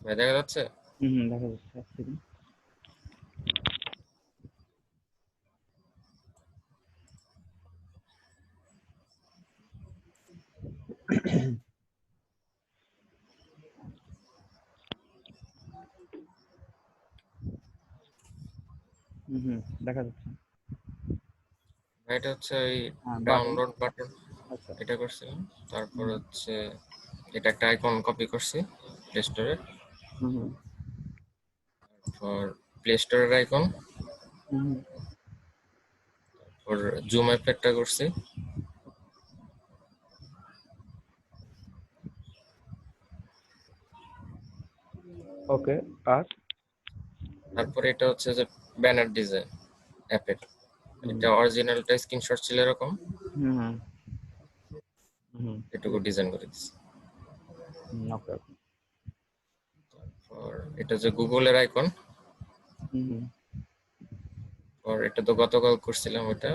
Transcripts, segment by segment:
ভাই দেখা যাচ্ছে? দেখা যাচ্ছে। এক সেকেন্ড। দেখা যাচ্ছে। এটা হচ্ছে ওই বাটন। ডাউনলোড বাটন, আচ্ছা। এটা করছিলাম। তারপর হচ্ছে এটা একটা আইকন কপি করছি প্লে স্টোরে, তারপর প্লে স্টোরের আইকন, তারপর জুম এফেক্টটা করছি, ওকে। আর তারপর এটা হচ্ছে যে ব্যানার ডিজাইন অ্যাপের, এটা অরিজিনালটা স্ক্রিনশট ছিল এরকম, এটুকু ডিজাইন করে দিচ্ছি। ওকে। আর এটা যে গুগলের আইকন, আর এটা তো গতকাল করছিলাম ওটা,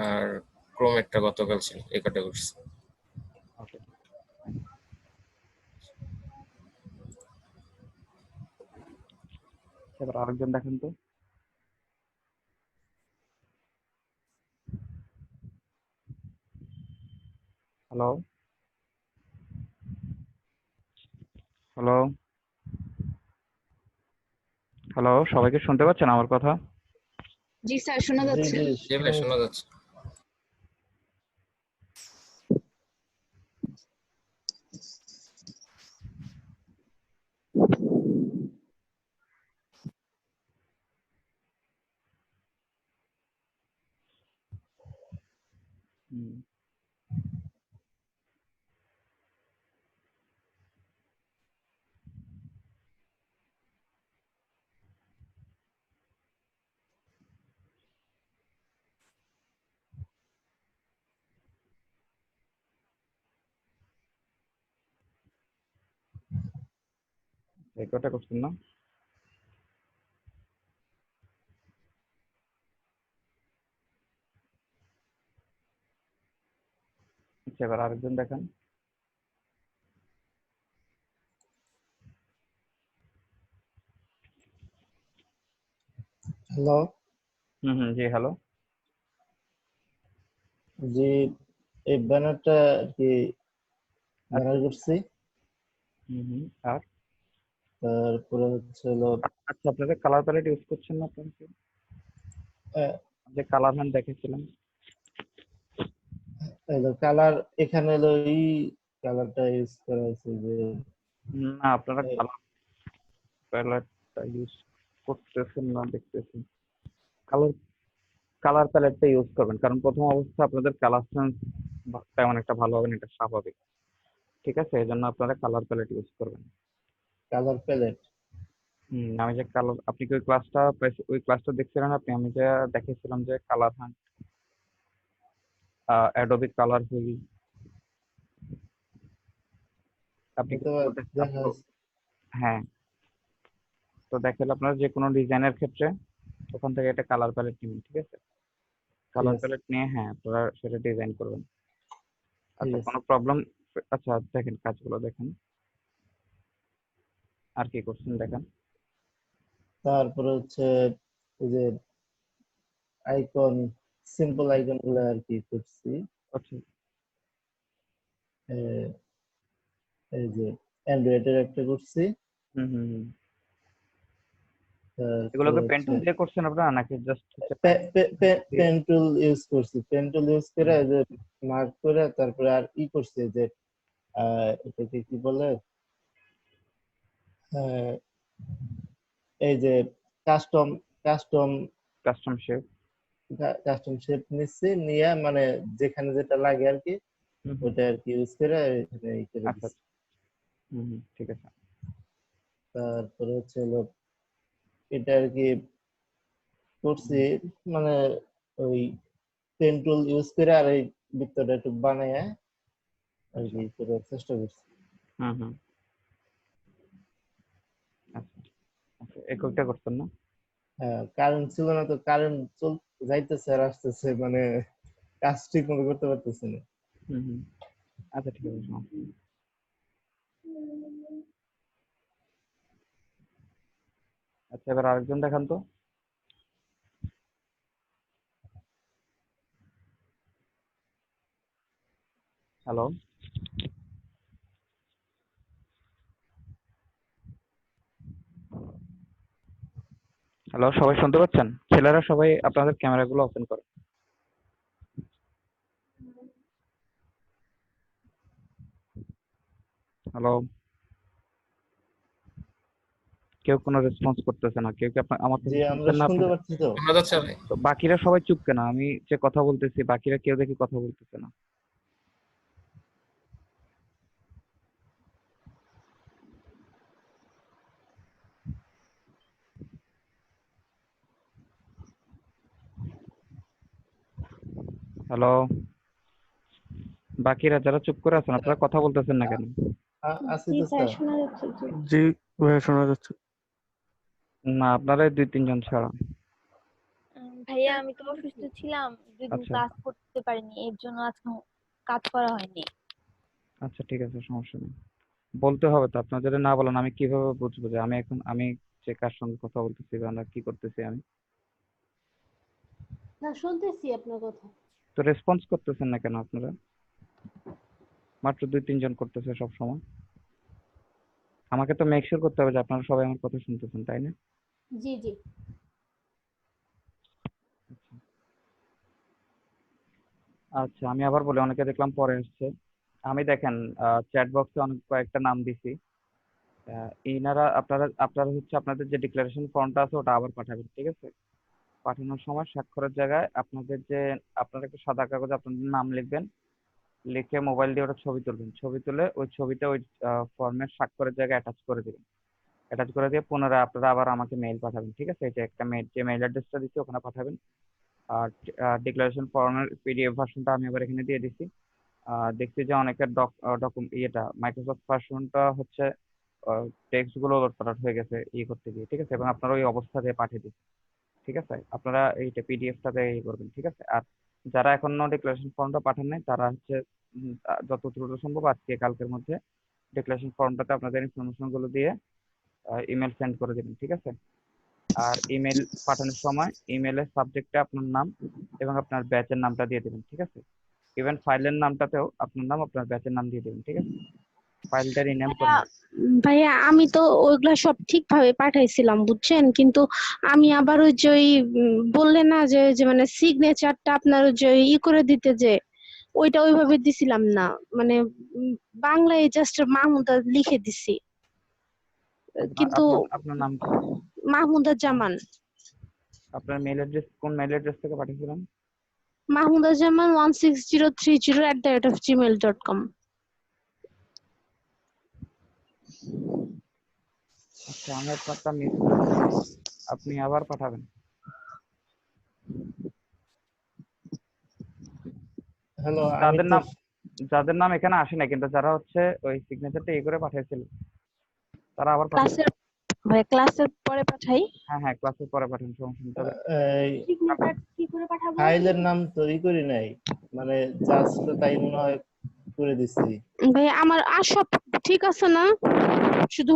আর ক্রোমেরটা গতকাল ছিল, এই কটা করছি। ওকে। এবার আরেকজন দেখেন তো। হ্যালো, হ্যালো, হ্যালো, সবাইকে শুনতে পাচ্ছেন আমার কথা? জি স্যার, শোনা জি যাচ্ছে। জি জি ভাই, শোনা যাচ্ছে। এই কটা করছেন না? আচ্ছা, এবার আরেকজন দেখেন। হ্যালো। জি হ্যালো। জি, এই ব্যানারটা কি ব্যানার করছি, আর তারপরে হচ্ছে হলো আচ্ছা, আপনারা কালার প্যালেট ইউজ করছেন না আপনারা কি? যে কালার হ্যান্ড দেখেছিলাম। কালার, এখানে হলো এই কালারটা ইউজ করা হয়েছে যে না, আপনারা কালার প্যালেটটা ইউজ করতেছেন না দেখতেছি। কালার কালার প্যালেটটা ইউজ করবেন, কারণ প্রথম অবস্থা আপনাদের কালার সেন্স তেমন একটা ভালো হবে না, এটা স্বাভাবিক। ঠিক আছে, এই জন্য আপনারা কালার প্যালেট ইউজ করবেন। Colour palette. আমি যে কালার, আপনি কি ওই ক্লাসটা দেখছিলেন আপনি? আমি যে দেখেছিলাম যে colour hand, Adobe colour wheel, আপনি কি দেখা হ্যাঁ, তো দেখেন আপনারা যে কোনো ডিজাইনের ক্ষেত্রে ওখান থেকে একটা কালার প্যালেট নেবেন। ঠিক আছে, কালার আছে, প্যালেট নিয়ে আপনারা সেটা ডিজাইন করবেন। ঠিক আচ্ছা, আছে। কোনো প্রবলেম? আচ্ছা, দেখেন কাজগুলো দেখেন, আর কি করছেন দেখেন। তারপরে হচ্ছে এই যে আইকন, সিম্পল আইকন গুলো আর কি করছি। আচ্ছা, এই যে অ্যান্ড্রয়েডের একটা করছি, তারপরে এগুলোকে হচ্ছে পেন্টুল দিয়ে করছেন আপনারা নাকি জাস্ট পেন টুল ইউজ করছি। পেন টুল ইউজ করে এই যে মার্ক করে তারপরে আর ই করছি যে এটাকে কি বলে, আহ, এই যে custom custom custom shape? Custom shape নিচ্ছি, নিয়ে মানে যেখানে যেটা লাগে আর কি ওটা আর কি ইউজ করে এখানে ই করে আচ্ছা, দিচ্ছি। ঠিক আছে। তারপরে হচ্ছে হলো এটা আর কি করছি, মানে ওই পেন টুল ইউজ করে আর এই বৃত্তটা একটু বানায় আর আচ্ছা, কি করার চেষ্টা করছি। আচ্ছা, আচ্ছা, এই কয়েকটা করছেন না? হ্যাঁ, কারেন্ট ছিল না তো, কারেন্ট যাইতেছে আর আসতেছে, মানে কাজ ঠিক মতো করতে পারতেছি না। আচ্ছা ঠিক আছে, সমস্যা নেই। আচ্ছা এবার আরেকজন দেখান তো। হ্যালো, হ্যালো, সবাই শুনতে পাচ্ছেন? ছেলেরা সবাই আপনাদের ক্যামেরাগুলো ওপেন করে। হ্যালো, কেউ কোনো রেসপন্স করতেছে না, কেউ কি আমার জি, কথা আমরা শুনছেন না শুনতে আপনারা? পাচ্ছি তো। শোনা যাচ্ছে ভাই? তো বাকিরা সবাই চুপ কেন? আমি যে কথা বলতেছি বাকিরা কেউ দেখি কথা বলতেছে না। হ্যালো, বাকিরা যারা চুপ করে আছেন আপনারা কথা বলতেছেন না কেন? আছি জি তো স্যার, স্যার। শোনা যাচ্ছে। জি জি ভাইয়া শোনা যাচ্ছে। না, আপনারা এই 2-3 জন ছাড়া। ভাইয়া, আমি তো অসুস্থ ছিলাম, 2 দিন আচ্ছা ক্লাস করতে পারিনি, এর জন্য আজকে কাজ করা হয়নি। আচ্ছা ঠিক আছে, সমস্যা নেই। বলতে হবে তো, আপনারা যদি না বলেন আমি কিভাবে বুঝবো যে আমি যে কার সঙ্গে কথা বলতেছি বা না কি করতেছি আমি? না, শুনতেছি আপনার কথা। তো রেসপন্স করতেছেন না কেন আপনারা? মাত্র 2-3 জন করতেছে সব সময়। আমাকে তো মেক শিওর করতে হবে যে আপনারা সবাই আমার কথা শুনতেছেন, তাই না? জি জি। আচ্ছা আমি আবার বলি, অনেকে দেখলাম পরে আসছে। আমি দেখেন চ্যাট বক্সে অনেক কয়েকটা নাম দিছি। ইনারা আপনারা আপনারা হচ্ছে আপনাদের যে ডিক্লারেশন ফর্মটা আছে ওটা আবার পাঠাবেন, ঠিক আছে? পাঠানোর সময় স্বাক্ষরের জায়গায় আপনারা একটা সাদা কাগজে আপনাদের নাম লিখবেন, লিখে মোবাইল দিয়ে ওটা ছবি তুলবেন, ছবি তুলে ওই ছবিটা ওই ফর্মের স্বাক্ষরের জায়গায় অ্যাটাচ করে দিবেন। অ্যাটাচ করে দিয়ে পুনরায় আপনারা আবার আমাকে মেইল পাঠাবেন, ঠিক আছে? এটা একটা মেইল, যে মেইল অ্যাড্রেসটা দিচ্ছি ওখানে পাঠাবেন। আর ডিক্লারেশন ফর্মের পিডিএফ ভার্সনটা আমি আবার এখানে দিয়ে দিচ্ছি। দেখছি যে অনেকের মাইক্রোসফট ভার্সনটা হচ্ছে টেক্সট গুলো ওলটপালট হয়ে গেছে করতে গিয়ে, ঠিক আছে? এবং আপনারা ওই অবস্থা দিয়ে পাঠিয়ে দিন, ঠিক আছে? আপনারা এইটা পিডিএফটাতে করবেন, ঠিক আছে? আর যারা এখনো ডিক্লারেশন ফর্মটা পাঠান নাই তারা হচ্ছে যত দ্রুত সম্ভব আজকে কালকের মধ্যে ডিক্লারেশন ফর্মটাতে আপনাদের ইনফরমেশন গুলো দিয়ে ইমেল সেন্ড করে দিবেন, ঠিক আছে? আর ইমেল পাঠানোর সময় ইমেলের সাবজেক্টে আপনার নাম এবং আপনার ব্যাচের নামটা দিয়ে দেবেন, ঠিক আছে? ইভেন ফাইলের নামটাতেও আপনার নাম আপনার ব্যাচের নাম দিয়ে দেবেন, ঠিক আছে? ফাইলটা রিনেম করবেন। ভাইয়া, আমি তো ওইগুলা সব ঠিকভাবে পাঠাইছিলাম বুঝছেন, কিন্তু আমি আবার ওই যে বললেন না যে যে মানে সিগনেচারটা আপনার ওই যে করে দিতে, যে ওইটা ওইভাবে দিছিলাম না, মানে বাংলায় জাস্ট মাহমুদা লিখে দিছি, কিন্তু আপনার আপনার নাম কি? মাহমুদা জামান। আপনার মেল অ্যাড্রেস কোন মেল অ্যাড্রেস থেকে পাঠিয়েছিলেন? মাহমুদা জামান 16030@gmail.com। আচ্ছা আমি আপনারটা মিস করেছি, আপনি আবার পাঠাবেন। হ্যালো, আমি যাদের তো নাম যাদের নাম এখানে আসে না কিন্তু যারা হচ্ছে ওই সিগনেচারটা করে পাঠিয়েছিল তারা আবার পাঠাবেন। ক্লাসের ভাই, ক্লাসের পরে পাঠাই। হ্যাঁ হ্যাঁ, ক্লাসের পরে পাঠান, সমস্যা নেই। তবে এই সিগনেচার কি করে পাঠাবো? ফাইলের নাম তৈরি করি নাই, মানে জাস্ট তাই মনে হয় করে দিছি। ভাই আমার আর সব ঠিক আছে না, শুধু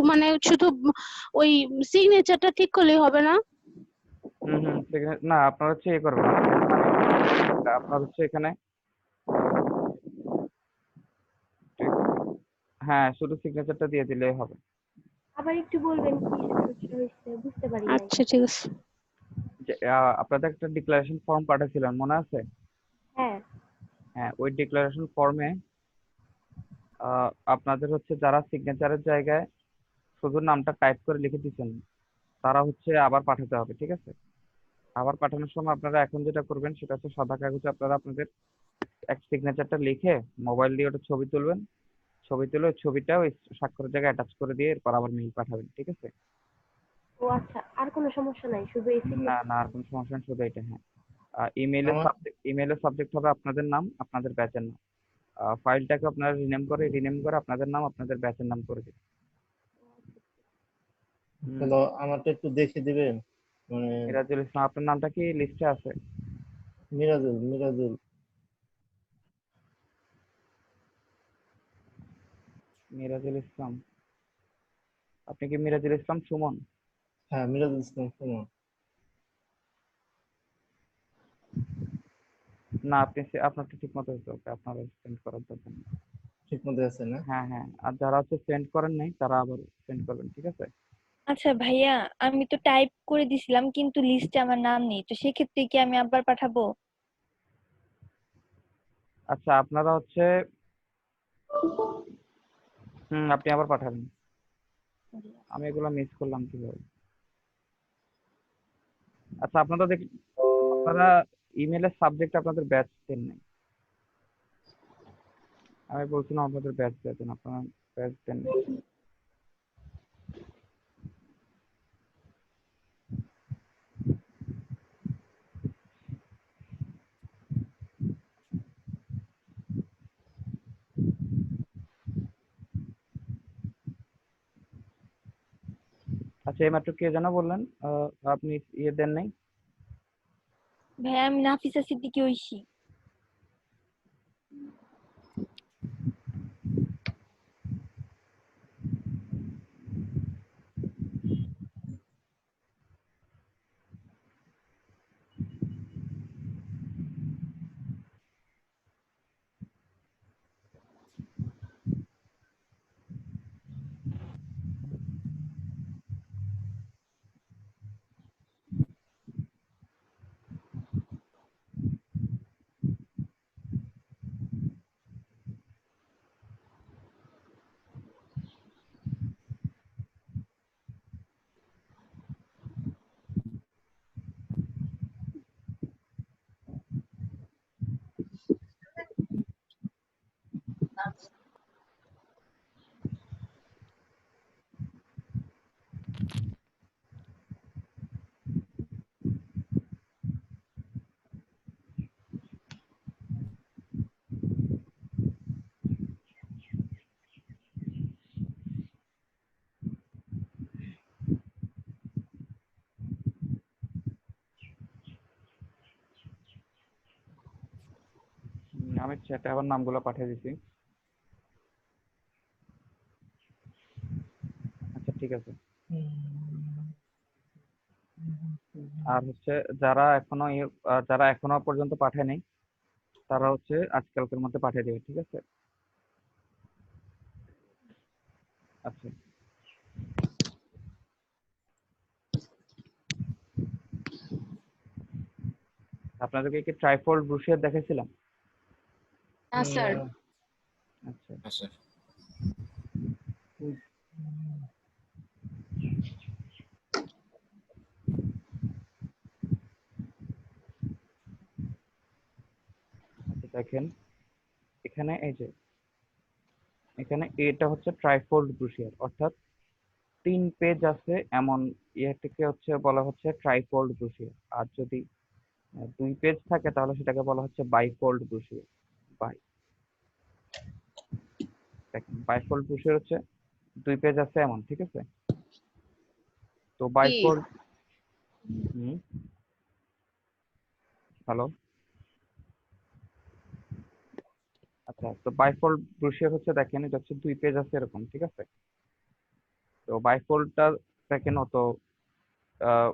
ওই সিগনেচারটা ঠিক করলেই হবে না? না আপনার হচ্ছে করবেন, আপনার হচ্ছে এখানে হ্যাঁ শুধু সিগনেচারটা দিয়ে দিলেই হবে। আবার একটু বলবেন কি সমস্যা হয়েছে, বুঝতে পারি নাই। আচ্ছা ঠিক আছে। যে আপনাদের একটা ডিক্লারেশন ফর্ম পাঠিয়েছিলেন মনে আছে? হ্যাঁ। হ্যাঁ ওই ডিক্লারেশন ফর্মে আপনাদের হচ্ছে যারা সিগনেচারের জায়গায় শুধু নামটা টাইপ করে লিখে দিচ্ছেন তারা হচ্ছে আবার পাঠাতে হবে, ঠিক আছে? আবার পাঠানোর সময় আপনারা এখন যেটা করবেন সেটা হচ্ছে সাদা কাগজে আপনারা আপনাদের এক সিগনেচারটা লিখে মোবাইল দিয়ে ওটা ছবি তুলবেন, ছবি তুলে ওই ছবিটা ওই স্বাক্ষরের জায়গায় অ্যাটাচ করে দিয়ে এরপর আবার মেইল পাঠাবেন, ঠিক আছে? ও আচ্ছা, আর কোনো সমস্যা নাই, শুধু এই না সিগনেচার। না, আর কোনো সমস্যা নেই, শুধু এটা। হ্যাঁ আমার ইমেলের সাবজেক্ট হবে আপনাদের নাম আপনাদের ব্যাচের নাম। ফাইলটাকে আপনারা রিনেম করে আপনাদের নাম আপনাদের ব্যাচের নাম করে দিন। হ্যালো, আমারটা একটু দেখে দিবেন, মানে মিরাজুল ইসলাম, আপনার নামটা কি লিস্টে আছে? মিরাজুল। মিরাজুল ইসলাম, আপনি কি মিরাজুল ইসলাম সুমন? হ্যাঁ, মিরাজুল ইসলাম সুমন। না, আপনি আপনারটা ঠিক মতো হয়েছে, ওকে আপনার সেন্ড করার দরকার নেই। ঠিক মতো আছে না? হ্যাঁ হ্যাঁ, আর যারা হচ্ছে সেন্ড করেন নাই তারা আবার সেন্ড করবেন, ঠিক আছে? আচ্ছা ভাইয়া, আমি তো টাইপ করে দিছিলাম কিন্তু লিস্টে আমার নাম নেই, তো সেক্ষেত্রে কি আমি আবার পাঠাবো? আচ্ছা, আপনারা হচ্ছে আপনি আবার পাঠাবেন। আমি এগুলো মিস করলাম কিভাবে? আচ্ছা, আপনারা ইমেলের সাবজেক্ট আপনাদের ব্যাচ দেন নাই। আমি বলছিলাম আপনাদের ব্যাচ দেন, আপনারা ব্যাচ দেন নাই। আচ্ছা, এইমাত্র কে যেন বললেন আপনি ইয়ে দেন নাই? ভাইয়া আমি নাফিসা সিদ্দিকী ঐশী। আমি চ্যাটে আবার নামগুলো পাঠিয়ে দিছি। আচ্ছা, ঠিক আছে। আর হচ্ছে যারা এখনো পর্যন্ত পাঠায়নি তারা হচ্ছে আজকালকের মধ্যে পাঠিয়ে দেবে, ঠিক আছে? আচ্ছা, আপনাদেরকে কি ট্রাইফোল্ড ব্রুশিয়ার দেখেছিলাম? না স্যার। আচ্ছা, আচ্ছা দেখেন এখানে এটা হচ্ছে ট্রাইফোল্ড ব্রুশিয়ার, অর্থাৎ 3 পেজ আছে এমন ইয়েটিকে হচ্ছে বলা হচ্ছে ট্রাইফোল্ড ব্রুশিয়ার। আর যদি 2 পেজ থাকে তাহলে সেটাকে বলা হচ্ছে বাইফোল্ড ব্রুশিয়ার। বাই দেখেন, বাইফোল্ড ব্রুশিয়ার হচ্ছে 2 পেজ আছে এমন, ঠিক আছে? তো কি? বাইফোল্ড হ্যালো, আচ্ছা, তো বাইফোল্ড ব্রুশিয়ার হচ্ছে দেখেন এটা হচ্ছে 2 পেজ আছে এরকম, ঠিক আছে? তো বাইফোল্ডটা দেখেন আহ,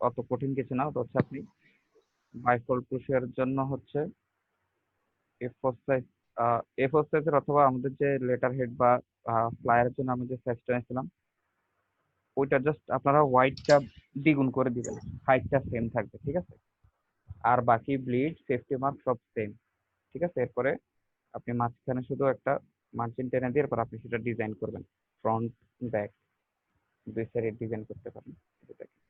অত কঠিন কিছু না। ওটা হচ্ছে আপনি বাইফোল্ড ব্রুশিয়ারের জন্য হচ্ছে এ4 সাইজ এ4 সাইজের অথবা আমাদের যে লেটার হেড বা ফ্লায়ারের জন্য আমি যে সাইজটা নিয়েছিলাম ওইটা জাস্ট আপনারা হোয়াইটটা দ্বিগুণ করে দিবেন, হাইটটা সেম থাকবে, ঠিক আছে? আর বাকি ব্লিড, সেফটি মার্ক সব সেম, ঠিক আছে? এরপরে আপনি মাঝখানে শুধু একটা মার্জিন টেনে দিয়ে এরপর আপনি সেটা ডিজাইন করবেন, ফ্রন্ট ব্যাক দুই সাইডে ডিজাইন করতে পারেন। এটা দেখেন।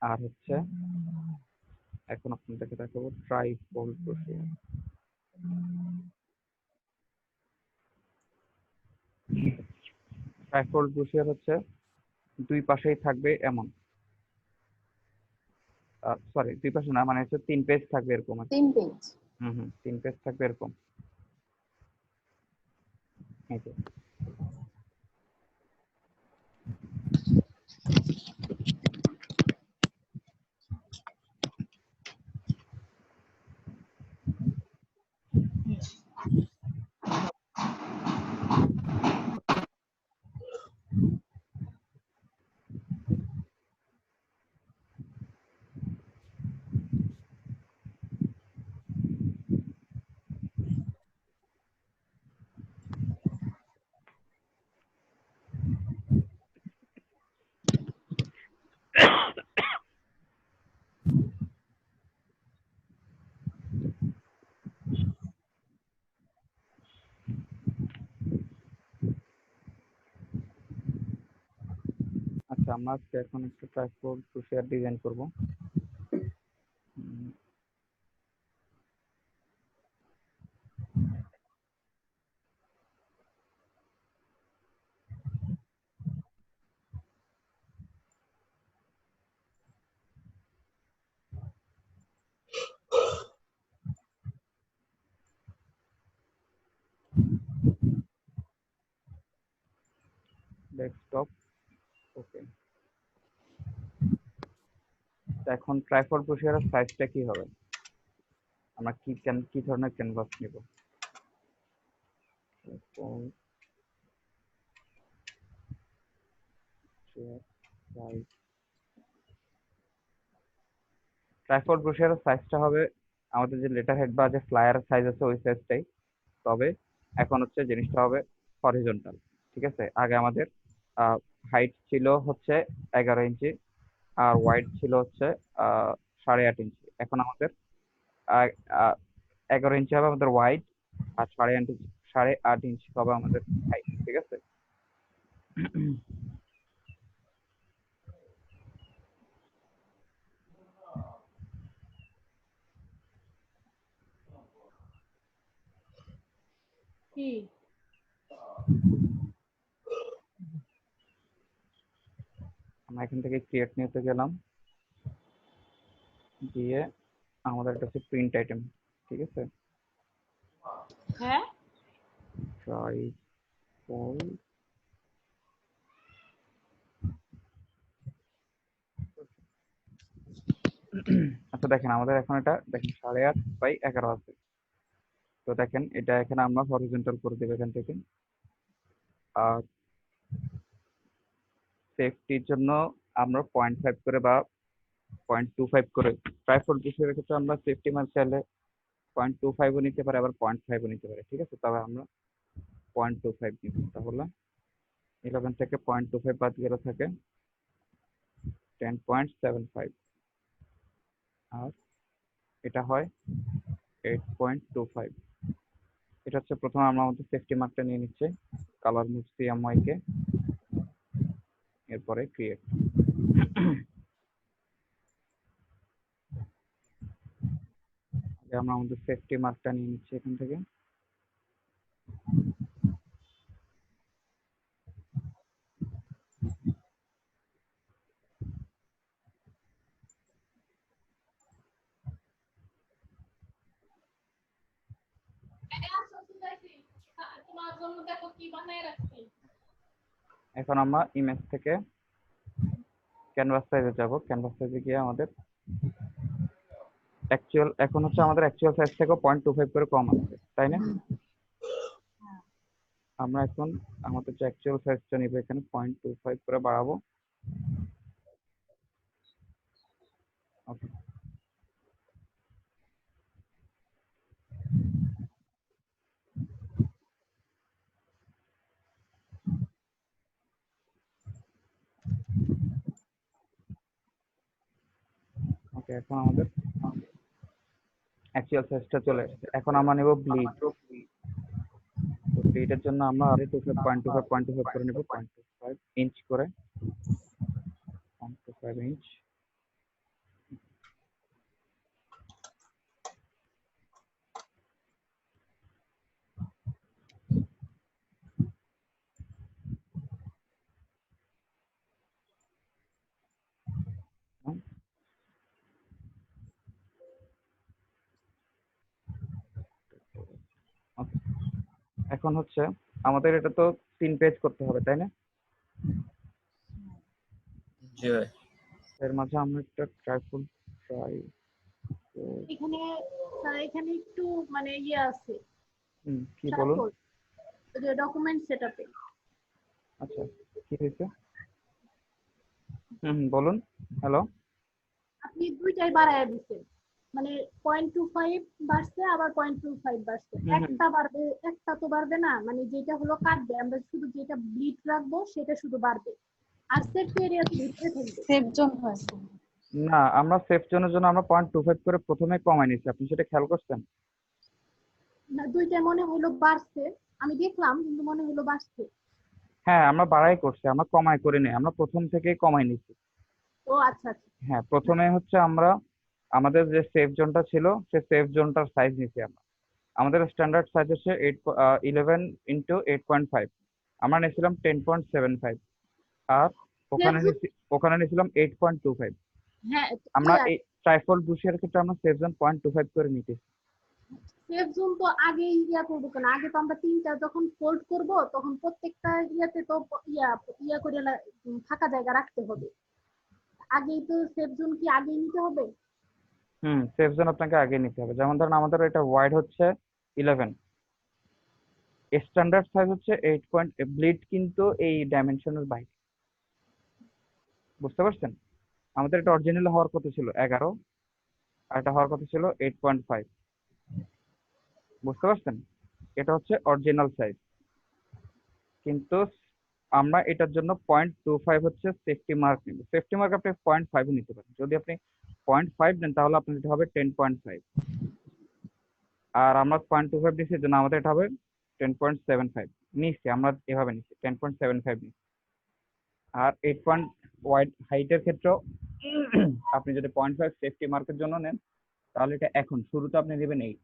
আর হচ্ছে এখন আপনাদেরকে দেখাবো ট্রাইফোল্ড ব্রুশিয়ার। ট্রাইফোল্ড ব্রুশিয়ার হচ্ছে 2 পাশেই থাকবে এমন, সরি 2 পাশে না, মানে হচ্ছে 3 পেজ থাকবে এরকম আর কি। 3 পেজ। 3 পেজ থাকবে এরকম, এই যে। আচ্ছা আমরা আজকে এখন একটু ট্রাইপড পুশিয়ার ডিজাইন করব। ডেস্কটপ, ওকে। এখন ট্রাইপড পুশিয়ারের সাইজটা কি হবে, আমরা কি ধরনের ক্যানভাস নিব? ট্রাইপড পুশিয়ারের সাইজটা হবে আমাদের যে লেটার হেড বা যে ফ্লায়ার সাইজ আছে ওই সাইজটাই, তবে এখন হচ্ছে জিনিসটা হবে হরিজন্টাল। ঠিক আছে, আগে আমাদের হাইট ছিল হচ্ছে 11 ইঞ্চি আর ওয়াইড ছিল হচ্ছে 8.5 ইঞ্চি। এখন আমাদের 11 ইঞ্চি হবে আমাদের ওয়াইড আর 8.5 ইঞ্চি হবে আমাদের হাইট। ঠিক আছে, কি আমরা এখান থেকে ক্রিয়েট নিতে গেলাম, দিয়ে আমাদের এটা হচ্ছে প্রিন্ট আইটেম। ঠিক আছে, হ্যাঁ ট্রাইপড আচ্ছা দেখেন আমাদের এখন এটা দেখেন 8.5/11 আছে। তো দেখেন এটা এখানে আমরা হরিজন্টাল করে দেবো এখান থেকে। আর সেফটির জন্য আমরা 0.5 করে বা 0.25 করে, ট্রাইপড পুশিয়ারের ক্ষেত্রে আমরা সেফটি মার্ক চাইলে 0.25ও নিতে পারে, আবার 0.5ও নিতে পারে। ঠিক আছে, তবে আমরা 0.25 নিব। তাহলে 11 থেকে 0.25 বাদ গেলে থাকে 10.75 আর এটা হয় 8.25। এটা হচ্ছে প্রথমে আমরা আমাদের সেফটি মার্কটা নিয়ে নিচ্ছে, কালার মুভ CMY কে, এরপরে ক্রিয়েট। আমরা আমাদের সেফটি মার্কটা নিয়ে নিচ্ছি এখান থেকে। তোমার জন্য দেখো কি বানায় রাখছি। এখন আমরা ইমেজ থেকে ক্যানভাস সাইজে যাব। ক্যানভাস সাইজে গিয়ে আমাদের এখন হচ্ছে আমাদের অ্যাকচুয়াল সাইজ থেকে 0.25 করে কম আছে, তাই না? আমরা এখন আমাদের যে অ্যাকচুয়াল সাইজটা নিব এখানে 0.25 করে বাড়াবো। ওকে, ওকে, এখন আমাদের অ্যাকচুয়াল সাইজটা চলে এসেছে। এখন আমরা নেব ব্লিড। তো ব্লিডের জন্য আমরা আরো 0.25 করে নেব, 0.25 ইঞ্চ করে, 0.25 ইঞ্চ। Okay, এখন হচ্ছে আমাদের এটা তো 3 পেজ করতে হবে, তাই না? জি ভাই। এর মাঝে আমরা একটা ট্রাইপড এখানে স্যার এখানে একটু মানে ইয়ে আছে কি বলুন? যে ডকুমেন্ট সেটআপে আচ্ছা, কি হয়েছে? বলুন। হ্যালো, আপনি দুইটাই বাড়ায় দিচ্ছেন, মানে 0.25 বাড়ছে আবার 0.25 বাড়ছে। একটা বাড়বে, একটা তো বাড়বে না, মানে যেটা হলো কাটবে, আমরা শুধু যেটা ব্লিড রাখবো সেটা শুধু বাড়বে আর সেফ এরিয়া ভিতরে থাকবে। সেফ জোন হয়েছে না, আমরা সেফ জোনের জন্য আমরা 0.25 করে প্রথমে কমাই নিচ্ছি, আপনি সেটা খেয়াল করছেন? না দুইটা মনে হলো বাড়ছে, আমি দেখলাম কিন্তু মনে হলো বাড়ছে। হ্যাঁ আমরা বাড়াই করছি, আমরা কমাই করি নাই, আমরা প্রথম থেকেই কমাই নিছি। ও আচ্ছা আচ্ছা। হ্যাঁ প্রথমে হচ্ছে আমরা আমাদের যে সেফ জোনটা ছিল সে সেফ জোনটার সাইজ নিছি আমরা। আমাদের স্ট্যান্ডার্ড সাইজ হচ্ছে 11 × 8.5, আমরা নিয়েছিলাম 10.75, আর সেফ ওখানে জোন, ওখানে নিয়েছিলাম 8.25। হ্যাঁ আমরা ইয়া এই ট্রাইফল বুশের ক্ষেত্রে আমরা সেফ জোন 0.25 করে নিতেছি। সেফ জোন তো আগে ইয়া করবো কেন, আগে তো আমরা তিনটা যখন ফোল্ড করব তখন প্রত্যেকটা ইয়াতে তো ইয়া ইয়া করে ফাঁকা জায়গা রাখতে হবে। আগেই তো সেফ জোন কি আগেই নিতে হবে? সেফ জোন আপনাকে আগে নিতে হবে। যেমন ধরুন আমাদের এটা ওয়াইড হচ্ছে 11, স্ট্যান্ডার্ড সাইজ হচ্ছে 8 ব্লিড কিন্তু এই ডাইমেনশনের বাইরে, বুঝতে পারছেন? আমাদের এটা অরিজিনাল হওয়ার কথা ছিল 11, আর এটা হওয়ার কথা ছিল 8.5, বুঝতে পারছেন? এটা হচ্ছে অরিজিনাল সাইজ, কিন্তু আমরা এটার জন্য 0.25 হচ্ছে সেফটি মার্ক নিব। সেফটি মার্ক আপনি 0.5 নিতে পারেন। যদি আপনি 0.5 নেন তাহলে আপনার এটা হবে 10.5, আর আমরা 0.25 নিচ্ছি এর জন্য আমাদের এটা হবে 10.75 নিচ্ছি, আমরা এভাবে নিচ্ছি 10.75 নিচ্ছি। আর 8 ওয়াইড হাইটের ক্ষেত্রেও আপনি যদি 0.5 সেফটি মার্কের জন্য নেন তাহলে এটা এখন শুরুতে আপনি নেবেন 8,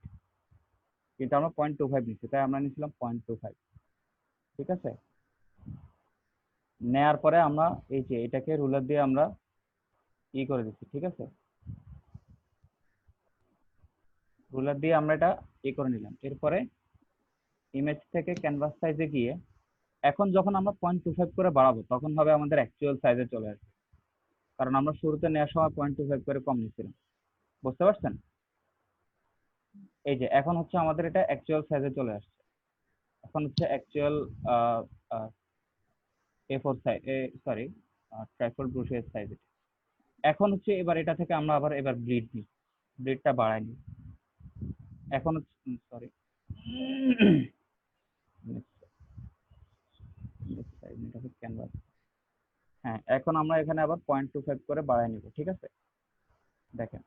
কিন্তু আমরা 0.25 নিচ্ছি, তাই আমরা নিয়েছিলাম 0.25। ঠিক আছে, নেয়ার পরে আমরা এই যে এটাকে রুলার দিয়ে আমরা করে দিচ্ছি। ঠিক আছে, রুলার দিয়ে আমরা এটা করে নিলাম। এরপরে ইমেজ থেকে ক্যানভাস সাইজে গিয়ে এখন যখন আমরা 0.25 করে বাড়াবো তখন হবে আমাদের অ্যাকচুয়াল সাইজে চলে আসবে, কারণ আমরা শুরুতে নেওয়ার সময় 0.25 করে কম নিয়েছিলাম, বুঝতে পারছেন? এই যে এখন হচ্ছে আমাদের এটা অ্যাকচুয়াল সাইজে চলে আসছে। এখন হচ্ছে actual A4 size, sorry trifold ব্রুশের সাইজ। এখন হচ্ছে এবার এটা থেকে আমরা আবার এবার ব্লিড নিই, ব্লিডটা বাড়াই নিই। এখন সরি ক্যানভাস, হ্যাঁ এখন আমরা এখানে আবার 0.25 করে বাড়াই নিব। ঠিক আছে, দেখেন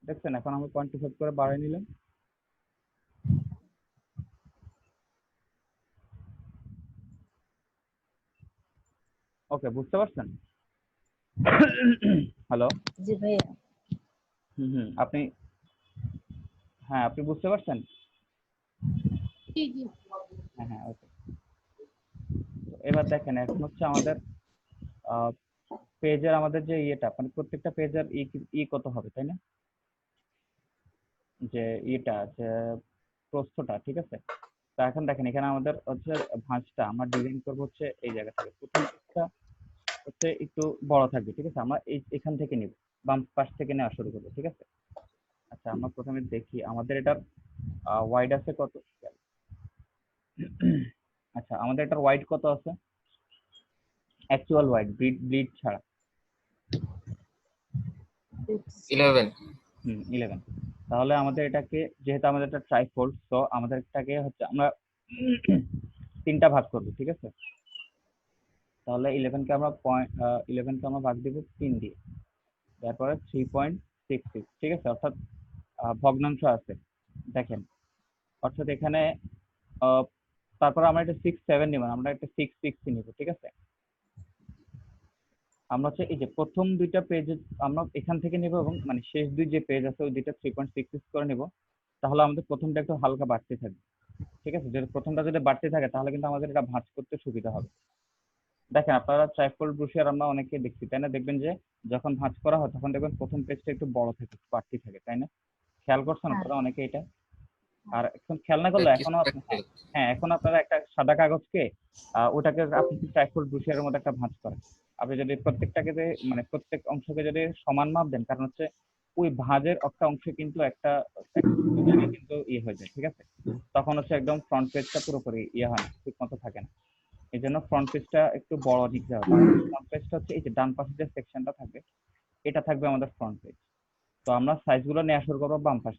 দেখছেন এখন আমরা 0.25 করে বাড়াই নিলাম। ওকে, বুঝতে পারছেন? হ্যালো, জি ভাইয়া। আপনি, হ্যাঁ আপনি বুঝতে পারছেন? জি জি। হ্যাঁ হ্যাঁ ওকে। এবার দেখেন এখন হচ্ছে আমাদের পেজের আমাদের যে ইয়েটা মানে প্রত্যেকটা পেজের কত হবে, তাই না? যে যে প্রস্থটা, ঠিক আছে। তা এখন দেখেন এখানে আমাদের হচ্ছে ভাঁজটা আমরা ডিজাইন করবো হচ্ছে এই জায়গা থেকে। প্রথম পেজটা হচ্ছে একটু বড় থাকবে, ঠিক আছে। আমরা এখান থেকে নিব, বাম পাশ থেকে নেওয়া শুরু করবো, ঠিক আছে। আচ্ছা আমরা প্রথমে দেখি আমাদের এটার ওয়াইড আছে কত। আচ্ছা আমাদের এটার ওয়াইড কত আছে, অ্যাকচুয়াল ওয়াইড ব্লিড ছাড়া? 11। 11। তাহলে আমাদের এটাকে, যেহেতু আমাদের এটা ট্রাইফোল্ড, তো আমাদের এটাকে হচ্ছে আমরা 3টা ভাগ করব, ঠিক আছে। তাহলে 11 কে আমরা ভাগ দিব 3 দিয়ে, তারপরে 3.66, ঠিক আছে। অর্থাৎ ভগ্নাংশ আছে দেখেন, অর্থাৎ এখানে তারপর আমরা এটা 6-7 নিব, আমরা একটা 6-6 নিব, ঠিক আছে। আমরা হচ্ছে এই যে প্রথম দুইটা পেজ আমরা এখান থেকে নিব এবং মানে শেষ দুই যে পেজ আছে ওই দুইটা 3.66 করে নিব, তাহলে আমাদের প্রথমটা একটু হালকা বাড়তে থাকবে, ঠিক আছে। যদি প্রথমটা যদি বাড়তে থাকে তাহলে কিন্তু আমাদের এটা ভাঁজ করতে সুবিধা হবে। দেখেন আপনারা ট্রাইফোল্ড ব্রুশিয়ার আমরা অনেকে দেখছি, তাই না? দেখবেন যে যখন ভাঁজ করা হয় তখন দেখবেন প্রথম পেজটা একটু বড় থাকে, বাড়তি থাকে, তাই না? খেয়াল করছেন আপনারা অনেকে এটা? আর এখন খেয়াল না করলে এখনো হ্যাঁ এখন আপনারা একটা সাদা কাগজকে ওটাকে আপনি ট্রাইফোল্ড ব্রুশিয়ারের মধ্যে একটা ভাঁজ করেন। আপনি যদি প্রত্যেকটাকে মানে প্রত্যেক অংশকে যদি সমান মাপ দেন, কারণ হচ্ছে ওই ভাঁজের একটা অংশে কিন্তু একটা কিন্তু হয়ে যায়, ঠিক আছে। তখন হচ্ছে একদম ফ্রন্ট পেজটা পুরোপুরি হয় না, ঠিক মতো থাকে না। এই জন্য ফ্রন্ট পেজটা একটু বড় নিতে হবে। ফ্রন্ট পেজটা হচ্ছে এই যে ডান পাশে যে সেকশনটা থাকবে এটা থাকবে আমাদের ফ্রন্ট পেজ। তো আমরা সাইজগুলো নেওয়া শুরু করবো বাম পাশ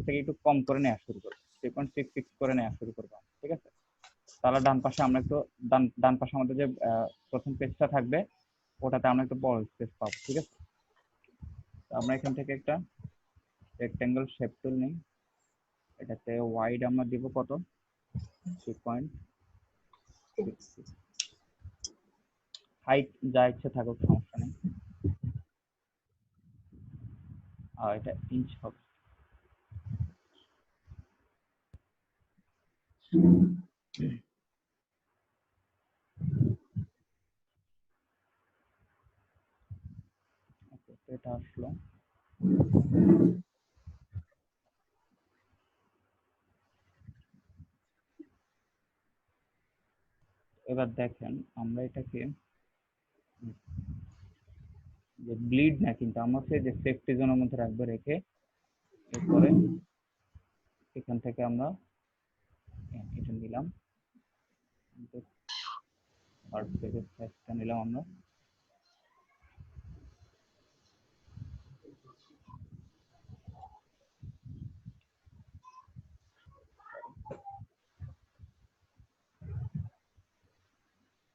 থেকে একটু কম করে নেওয়া শুরু করবো, 3.66 করে নেওয়া শুরু করবো, ঠিক আছে। তাহলে ডান পাশে আমরা একটু ডান পাশে আমাদের যে প্রথম পেজটা থাকবে ওটাতে আমরা একটু বড় স্পেস পাবো, ঠিক আছে। আমরা এখান থেকে একটা রেক্টেঙ্গেল শেপ টুল নিই, এটাতে ওয়াইড আমরা দিব কত, 3.66 হাইট যা ইচ্ছে থাকুক সমস্যা নেই আর এটা ইঞ্চ হবে ওকে তো এটা আসলো এবার দেখেন আমরা এটাকে যে ব্লিড না কিন্তু আমরা সেই যে সেফটি জোনের মধ্যে রাখবো রেখে এরপরে এখান থেকে আমরা এটা নিলাম ফার্স্ট পেজের সাইজটা নিলাম আমরা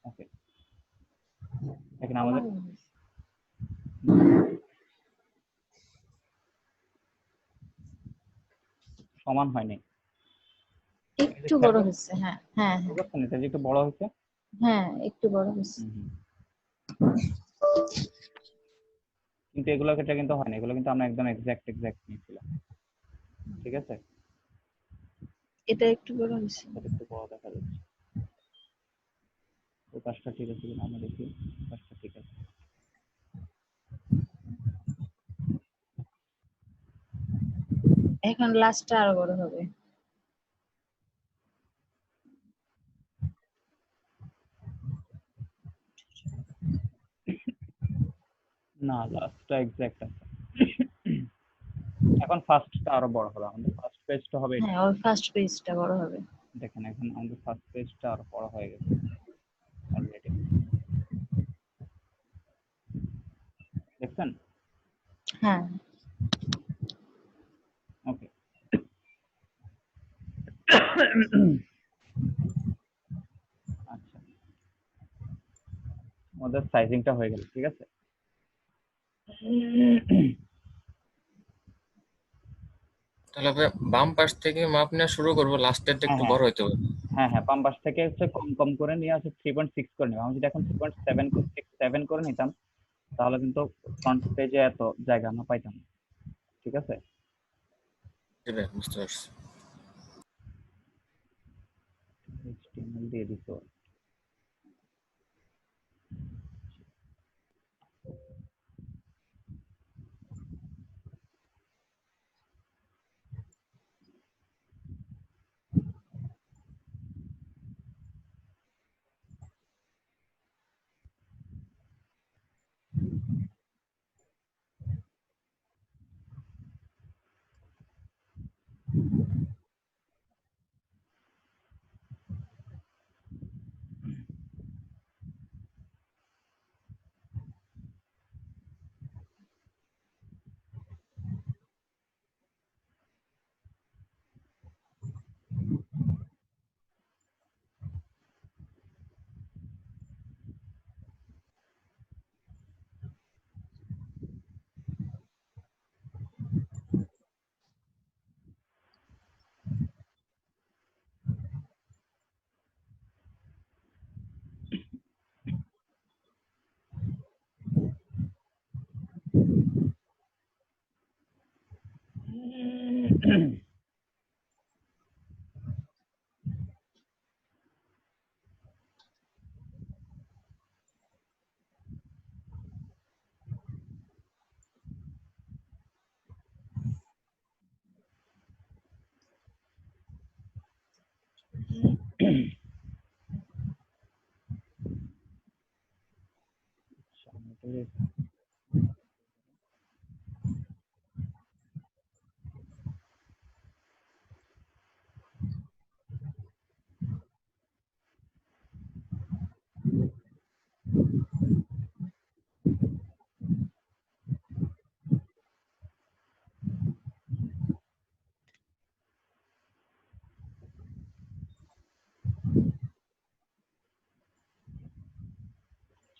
ওকে এখন আমাদের সমান হয়নি একটু বড় হচ্ছে, হ্যাঁ হ্যাঁ হ্যাঁ বুঝতে পারছেন এটা যে একটু বড় হয়েছে হ্যাঁ একটু বড় হচ্ছে। কিন্তু এগুলোর ক্ষেত্রে কিন্তু হয় না এগুলো কিন্তু আমরা একদম এক্সাক্ট নিয়েছিলাম ঠিক আছে এটা একটু বড় হচ্ছে। এটা একটু বড় দেখা যাচ্ছে তো কাজটা ঠিক আছে কিনা আমরা দেখি কাজটা ঠিক আছে এখন লাস্টটা আরো বড় হবে। না লাস্টটা এক্সাক্ট আছে এখন ফার্স্টটা আরো বড় হবে আমাদের ফার্স্ট পেজটা হবে এটা হ্যাঁ ওর ফার্স্ট পেজটা বড় হবে। দেখেন এখন আমাদের ফার্স্ট পেজটা আরো বড় হয়ে গেছে অলরেডি দেখছেন হ্যাঁ ওকে আচ্ছা আমাদের সাইজিংটা হয়ে গেল ঠিক আছে তাহলে ভাই বাম পাশ থেকে মাপ নেওয়া শুরু করবো, লাস্টেরটা একটু বড় হইতে হবে। হ্যাঁ হ্যাঁ বাম পাশ থেকে হচ্ছে কম কম করে নিয়ে হচ্ছে 3.6 করে নিলাম আমি যদি এখন 3.7 করে নিতাম তাহলে কিন্তু ফ্রন্ট পেজে এত জায়গা আমরা পাইতাম না। ঠিক আছে জি ভাই, বুঝতে পারছি। HTML দিয়ে দিতে হবে।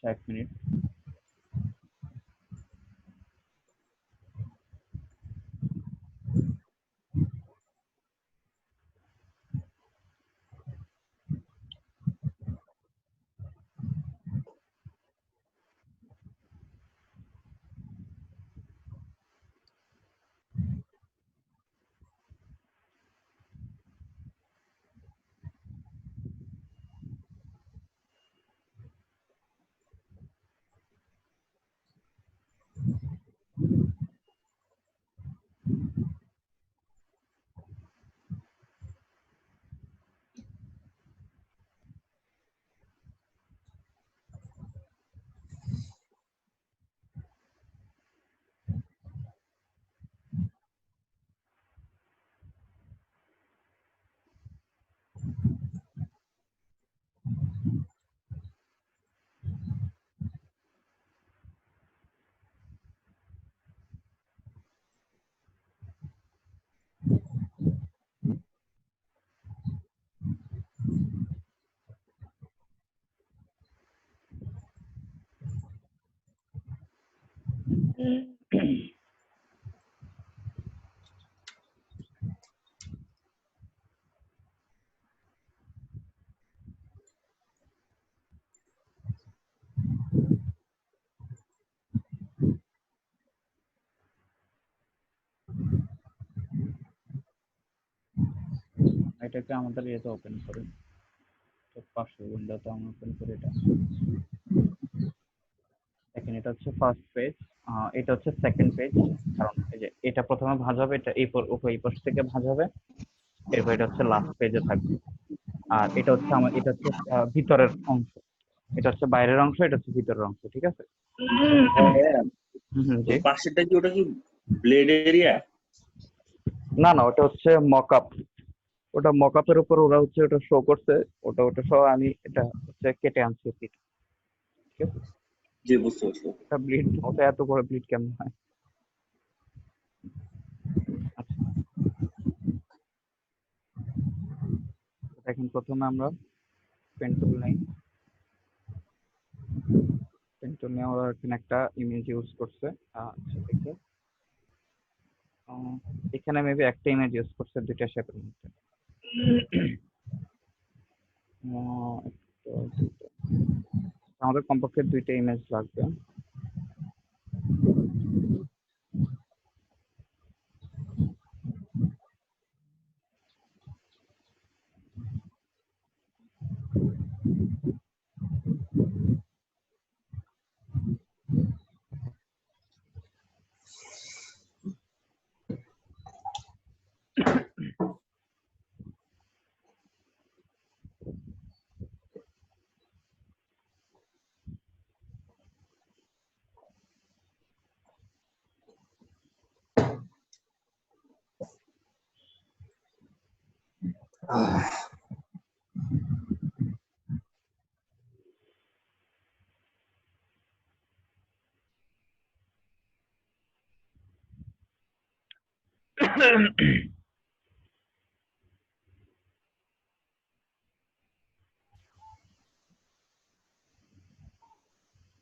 এক মিনিট এটাকে আমাদের ইয়েতে ওপেন করি, তো পাশে উইন্ডোতে আমরা ওপেন করি এটা। দেখেন এটা হচ্ছে ফার্স্ট পেজ, এটা হচ্ছে সেকেন্ড পেজ। কারণ এই যে এটা প্রথমে ভাঁজ হবে, এটা এই পাশ থেকে ভাঁজ হবে, এরপর এটা হচ্ছে লাস্ট পেজে থাকবে। আর এটা হচ্ছে এটা হচ্ছে ভিতরের অংশ, এটা হচ্ছে বাইরের অংশ, এটা হচ্ছে ভিতরের অংশ, ঠিক আছে? জি। পাশেরটা কি, ওটা কি ব্লেড এরিয়া? না না, ওটা হচ্ছে মকআপ। ওটা মকআপের উপর ওরা হচ্ছে ওটা শো করছে, ওটা সহ আমি এটা হচ্ছে কেটে আনছি, ঠিক আছে? জি, বুঝতে পারছি। এটা ব্লিড, ওটা এত বড় ব্লিড কেমন হয়? আচ্ছা, দেখেন প্রথমে আমরা পেন টুল নেই। পেন টুল নিয়ে ওরা এখানে একটা ইমেজ ইউজ করছে। আচ্ছা, দেখে এখানে মেবি একটা ইমেজ ইউজ করছে দুইটা শেপের মধ্যে। আমাদের কমপক্ষে দুইটা ইমেজ লাগবে।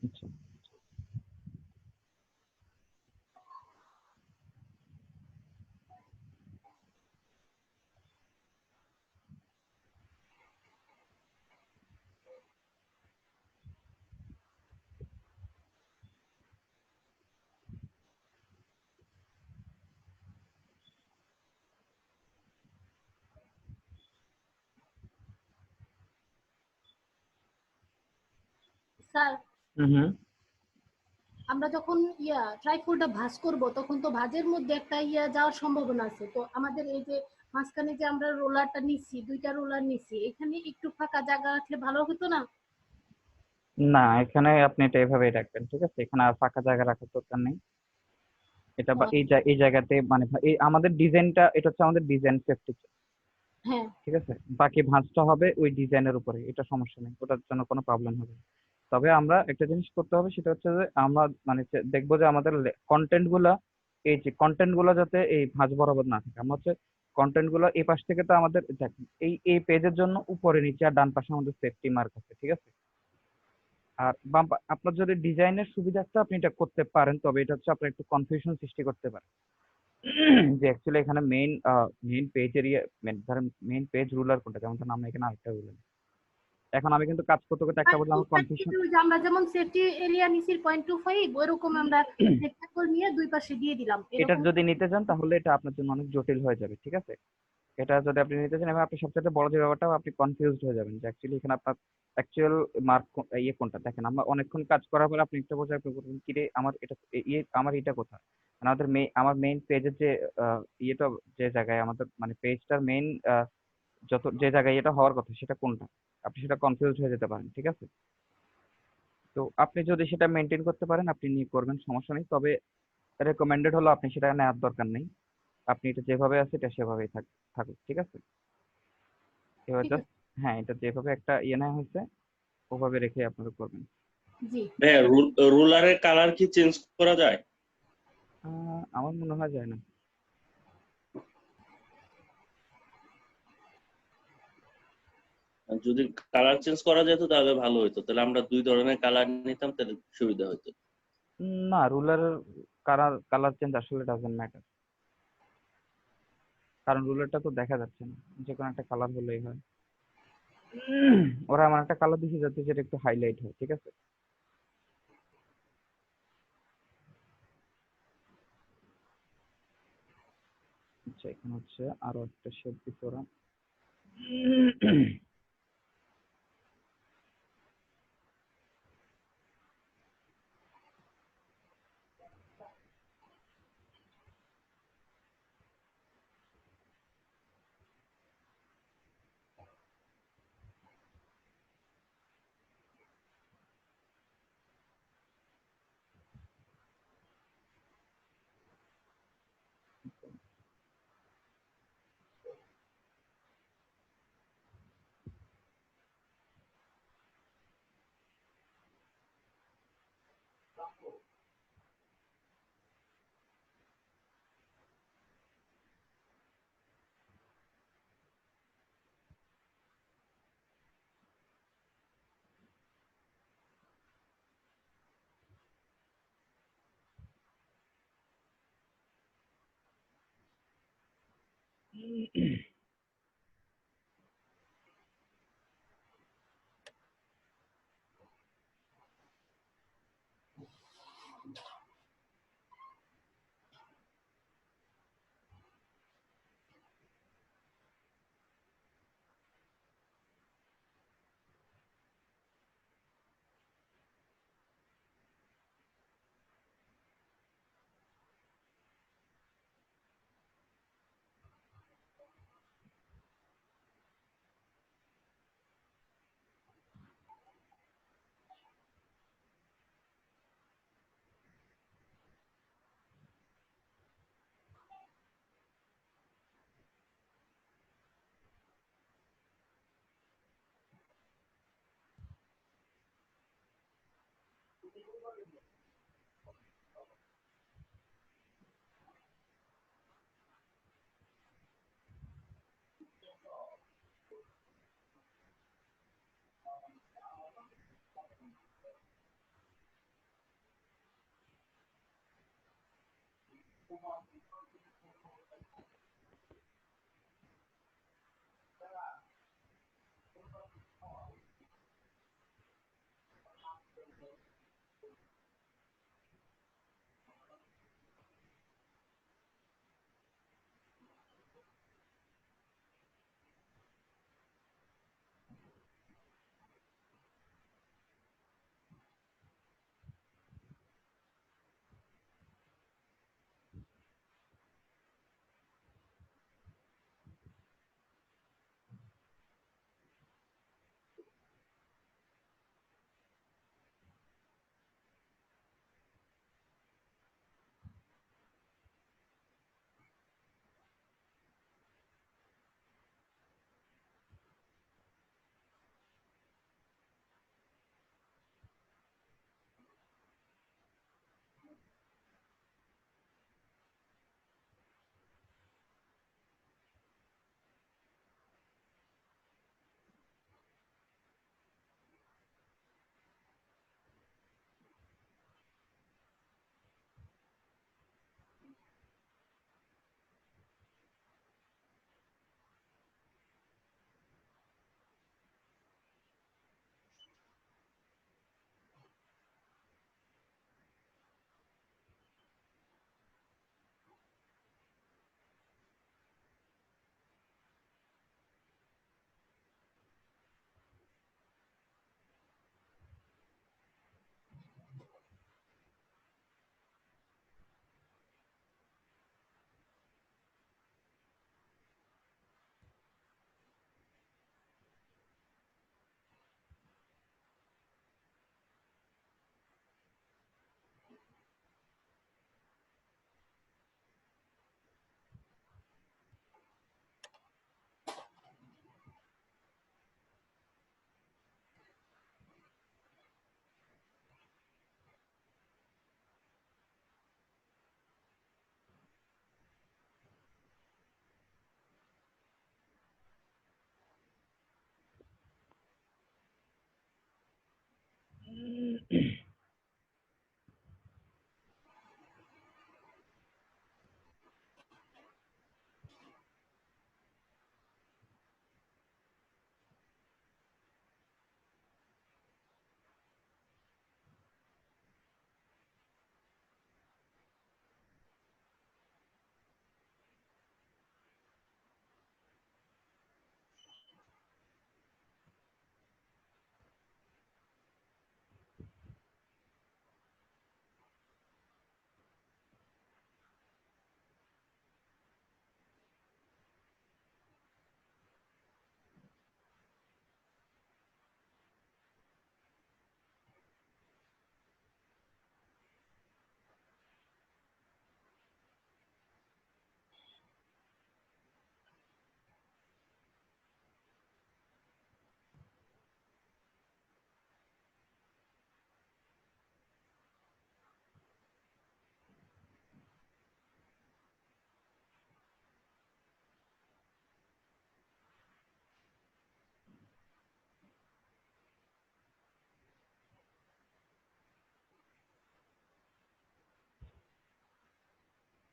আচ্ছা, স্যার, হুম, আমরা যখন ট্রাইপডটা ভাঁজ করব তখন তো ভাঁজের মধ্যে একটা যাওয়ার সম্ভাবনা আছে। তো আমাদের এই যে মাঝখানে যে আমরা রোলারটা নিচ্ছি, দুইটা রোলার নিচ্ছি, এখানে একটু ফাঁকা জায়গা রাখলে ভালো হতো না? না, এখানে আপনি এটা এভাবেই রাখবেন, ঠিক আছে? এখানে আর ফাঁকা জায়গা রাখার দরকার নেই। এটা বা এই জায়গাতে মানে এই আমাদের ডিজাইনটা, এটা হচ্ছে আমাদের ডিজাইন সেফটি, হ্যাঁ, ঠিক আছে? বাকি ভাঁজটা হবে ওই ডিজাইনের উপরে, এটা সমস্যা নেই, ওটার জন্য কোনো প্রবলেম হবে না। তবে আমরা একটা জিনিস করতে হবে, সেটা হচ্ছে যে আমরা মানে দেখবো যে আমাদের কন্টেন্ট গুলা, এই যে কন্টেন্ট গুলো যাতে এই ভাঁজ বরাবর না থাকে। আমরা হচ্ছে কন্টেন্ট গুলো এই পাশ থেকে, তো আমাদের দেখেন এই পেজের জন্য উপরে নিচে আর ডান পাশে আমাদের সেফটি মার্ক আছে, ঠিক আছে? আর আপনার যদি ডিজাইনের সুবিধার্থে আপনি এটা করতে পারেন, তবে এটা হচ্ছে আপনার একটু কনফিউশন সৃষ্টি করতে পারে যে অ্যাকচুয়ালি এখানে মেইন পেজ এরিয়া, ধরেন মেইন পেজ রুলার কোনটা, যেমন ধরেন আমরা এখানে আরেকটা রুলার। এখন আমি কিন্তু কাজ করতে করতে একটা বললাম কনফিউশন। আমরা যেমন সেফটি এরিয়া নিছি 0.25, ওইরকম আমরা রেক্টাঙ্গল নিয়ে দুই পাশে দিয়ে দিলাম। এটা যদি নিতে চান তাহলে এটা আপনার জন্য অনেক জটিল হয়ে যাবে, ঠিক আছে? এটা যদি আপনি নিতে চান, এবং আপনি সবচেয়ে বড় যে ব্যাপারটা, আপনি কনফিউজড হয়ে যাবেন যে অ্যাকচুয়ালি এখানে আপনার অ্যাকচুয়াল মার্ক ইয়ে কোনটা। দেখেন, আমরা অনেকক্ষণ কাজ করার পরে আপনি একটা পর্যায়ে আপনি বলবেন কি রে, আমার এটা ইয়ে, আমার এটা কোথায়, মানে আমার মেইন পেজের যে ইয়েটা, যে জায়গায় আমাদের মানে পেজটার মেইন যত যে জায়গায় এটা হওয়ার কথা সেটা কোনটা, আপনি সেটা কনফিউজ হয়ে যেতে পারেন, ঠিক আছে? তো আপনি যদি সেটা মেনটেন করতে পারেন আপনি নিয়ে করবেন, সমস্যা নেই। তবে রেকমেন্ডেড হলো আপনি সেটা নেওয়ার দরকার নেই, আপনি এটা যেভাবে আছে এটা সেভাবেই থাকুক, ঠিক আছে? এবার ঠিক জাস্ট, আছে। হ্যাঁ, এটা যেভাবে একটা ইয়ে নেওয়া হয়েছে ওভাবে রেখে আপনারা করবেন। জি। ভাইয়া রুলারের কালার কি চেঞ্জ করা যায়? আমার মনে হয় যায় না। আর যদি কালার চেঞ্জ করা যেত তাহলে ভালো হতো, তাহলে আমরা 2 ধরনের কালার নিতাম, তাহলে সুবিধা হতো। না, রুলারের কালার চেঞ্জ আসলে ডাজন্ট ম্যাটার, কারণ রুলারটা তো দেখা যাচ্ছে না, যে কোনো একটা কালার হলেই হয়। ওরা আমার একটা কালার দিচ্ছে যাতে যেটা একটু হাইলাইট হয়, ঠিক আছে? আচ্ছা, এখানে হচ্ছে আরো একটা শেপ দিচ্ছে ওরা।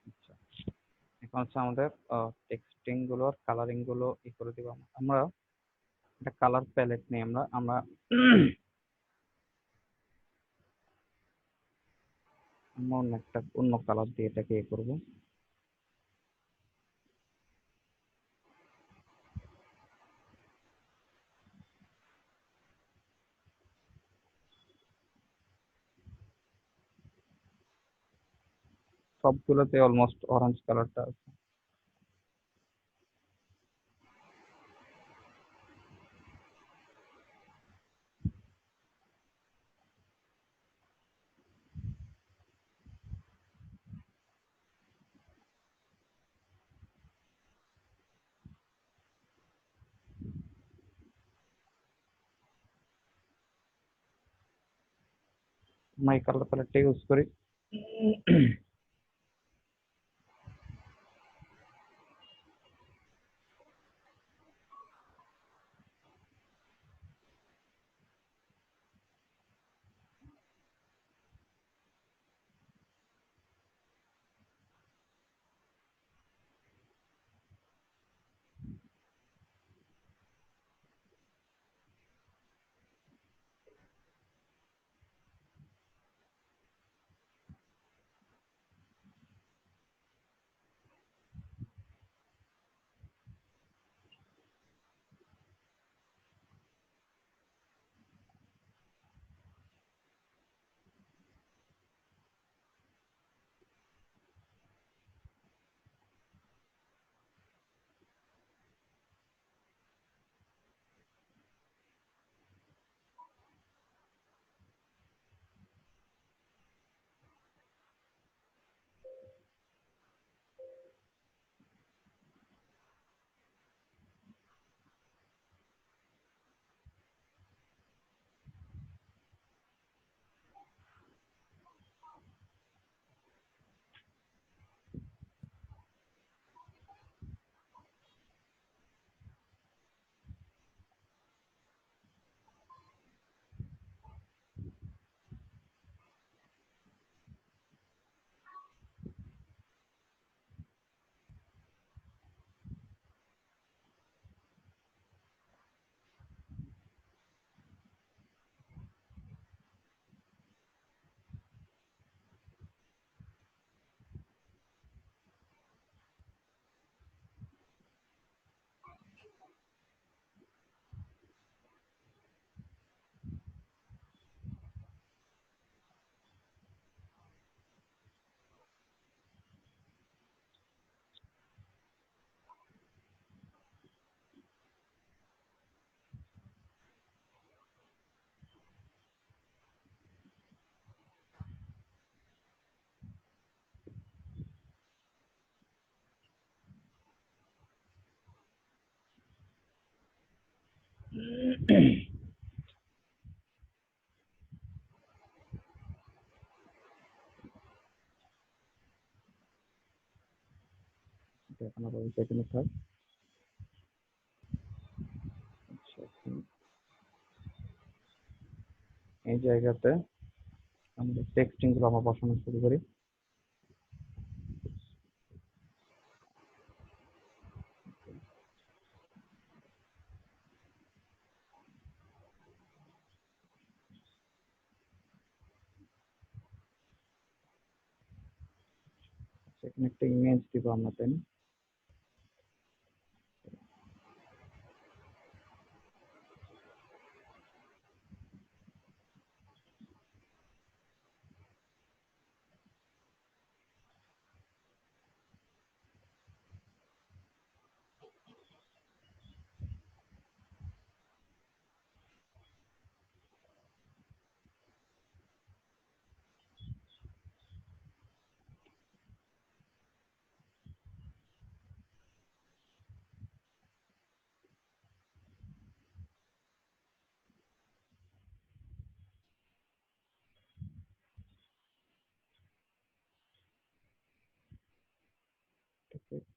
আচ্ছা, এখন হচ্ছে আমাদের টেক্সটিং গুলো কালারিং গুলো করে দিব। আমরা একটা কালার প্যালেট নিয়ে আমরা আমরা আমরা অন্য কালার দিয়ে এটাকে করবো। সবগুলোতে অলমোস্ট অরেঞ্জ কালারটা আছে। আমরা এই কালার প্যালেটটা ইউজ করি। এখন আবার কেটে নিতে হয়। আচ্ছা, এই জায়গাতে আমরা টেক্সটিং গুলো আমরা বসানো শুরু করি। সেখানে একটা ইমেজ দিব আমরা, তাই না?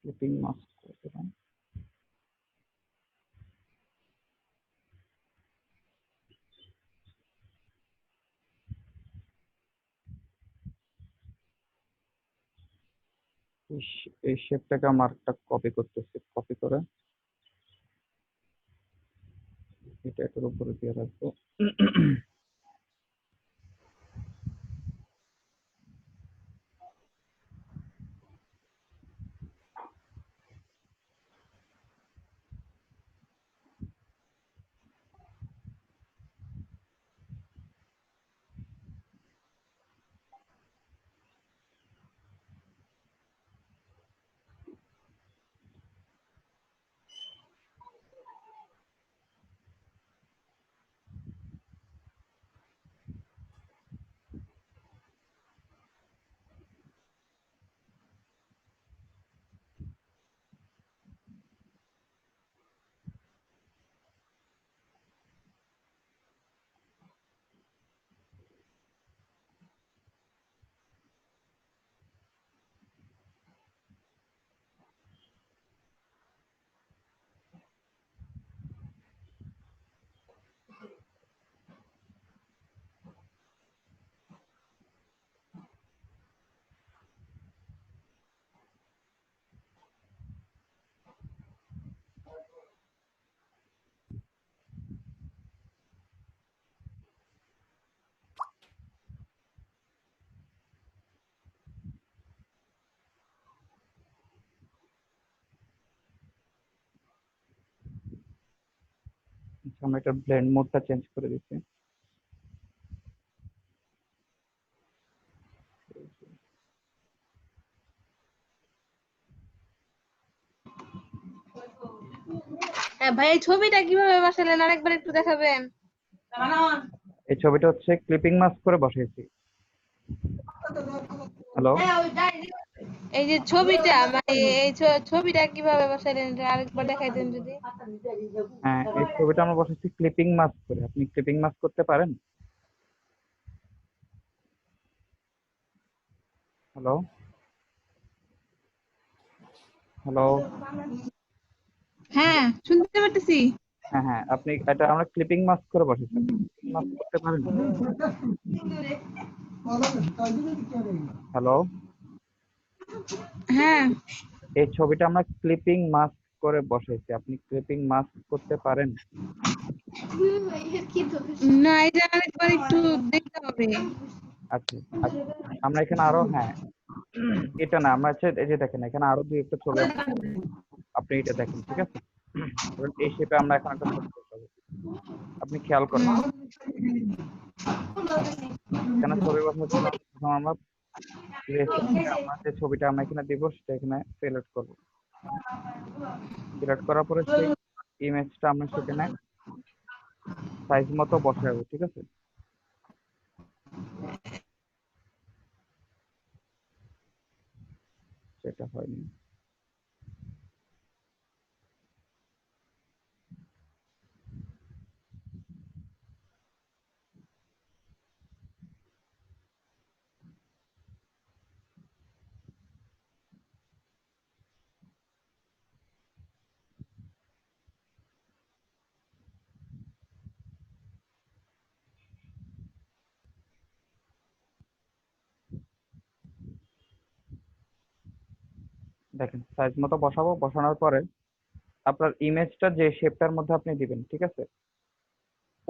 ক্লিপিং মাস্ক করে দিলাম। এই শেপটাকে আমার একটা কপি করতেছি, কপি করে এটা এটার উপরে দিয়ে রাখবো। আমরা এটা ব্লেন্ড মোডটা চেঞ্জ করে দিচ্ছি। হ্যাঁ ভাই, এই ছবিটা কিভাবে বসালেন আরেকবার একটু দেখাবেন? এই ছবিটা হচ্ছে ক্লিপিং মাস্ক করে বসাইছি। হ্যালো, এই যে ছবিটা, মানে এই ছবিটা কিভাবে বসালেন এটা আরেকবার দেখাই দেন যদি। হ্যাঁ, এই ছবিটা আমরা বসাইছি ক্লিপিং মাস্ক করে। আপনি ক্লিপিং মাস্ক করতে পারেন? Hello, hello. হ্যাঁ, শুনতে পারতেছি। হ্যাঁ হ্যাঁ, আপনি এটা আমরা ক্লিপিং মাস্ক করে বসাইছি। আপনি ক্লিপিং মাস্ক করতে পারেন? হ্যালো, হ্যাঁ, এই ছবিটা আমরা ক্লিপিং মাস্ক করে বসাইছি। আপনি ক্লিপিং মাস্ক করতে পারেন? না, এটা আরেকবার একটু দেখতে হবে। আচ্ছা আচ্ছা, আমরা এখানে আরো, হ্যাঁ এটা না, আমরা হচ্ছে এই যে দেখেন এখানে আরো দুই একটা ছবি আছে। আপনি এটা দেখেন, ঠিক আছে? ধরুন এই শেপে আমরা এখন একটা ছবি বসাবো। আপনি খেয়াল করেন, এখানে ছবি বসানোর জন্য প্রথম আমরা আমরা যে ছবিটা আমরা এখানে দিব সেটা এখানে সিলেক্ট করব। সিলেক্ট করার পরে সেই ইমেজটা আমরা সেখানে সাইজ মতো বসাবো, ঠিক আছে? সেটা হয়নি। দেখেন সাইজ মতো বসাবো, বসানোর পরে আপনার ইমেজটা যে শেপটার মধ্যে আপনি দিবেন, ঠিক আছে,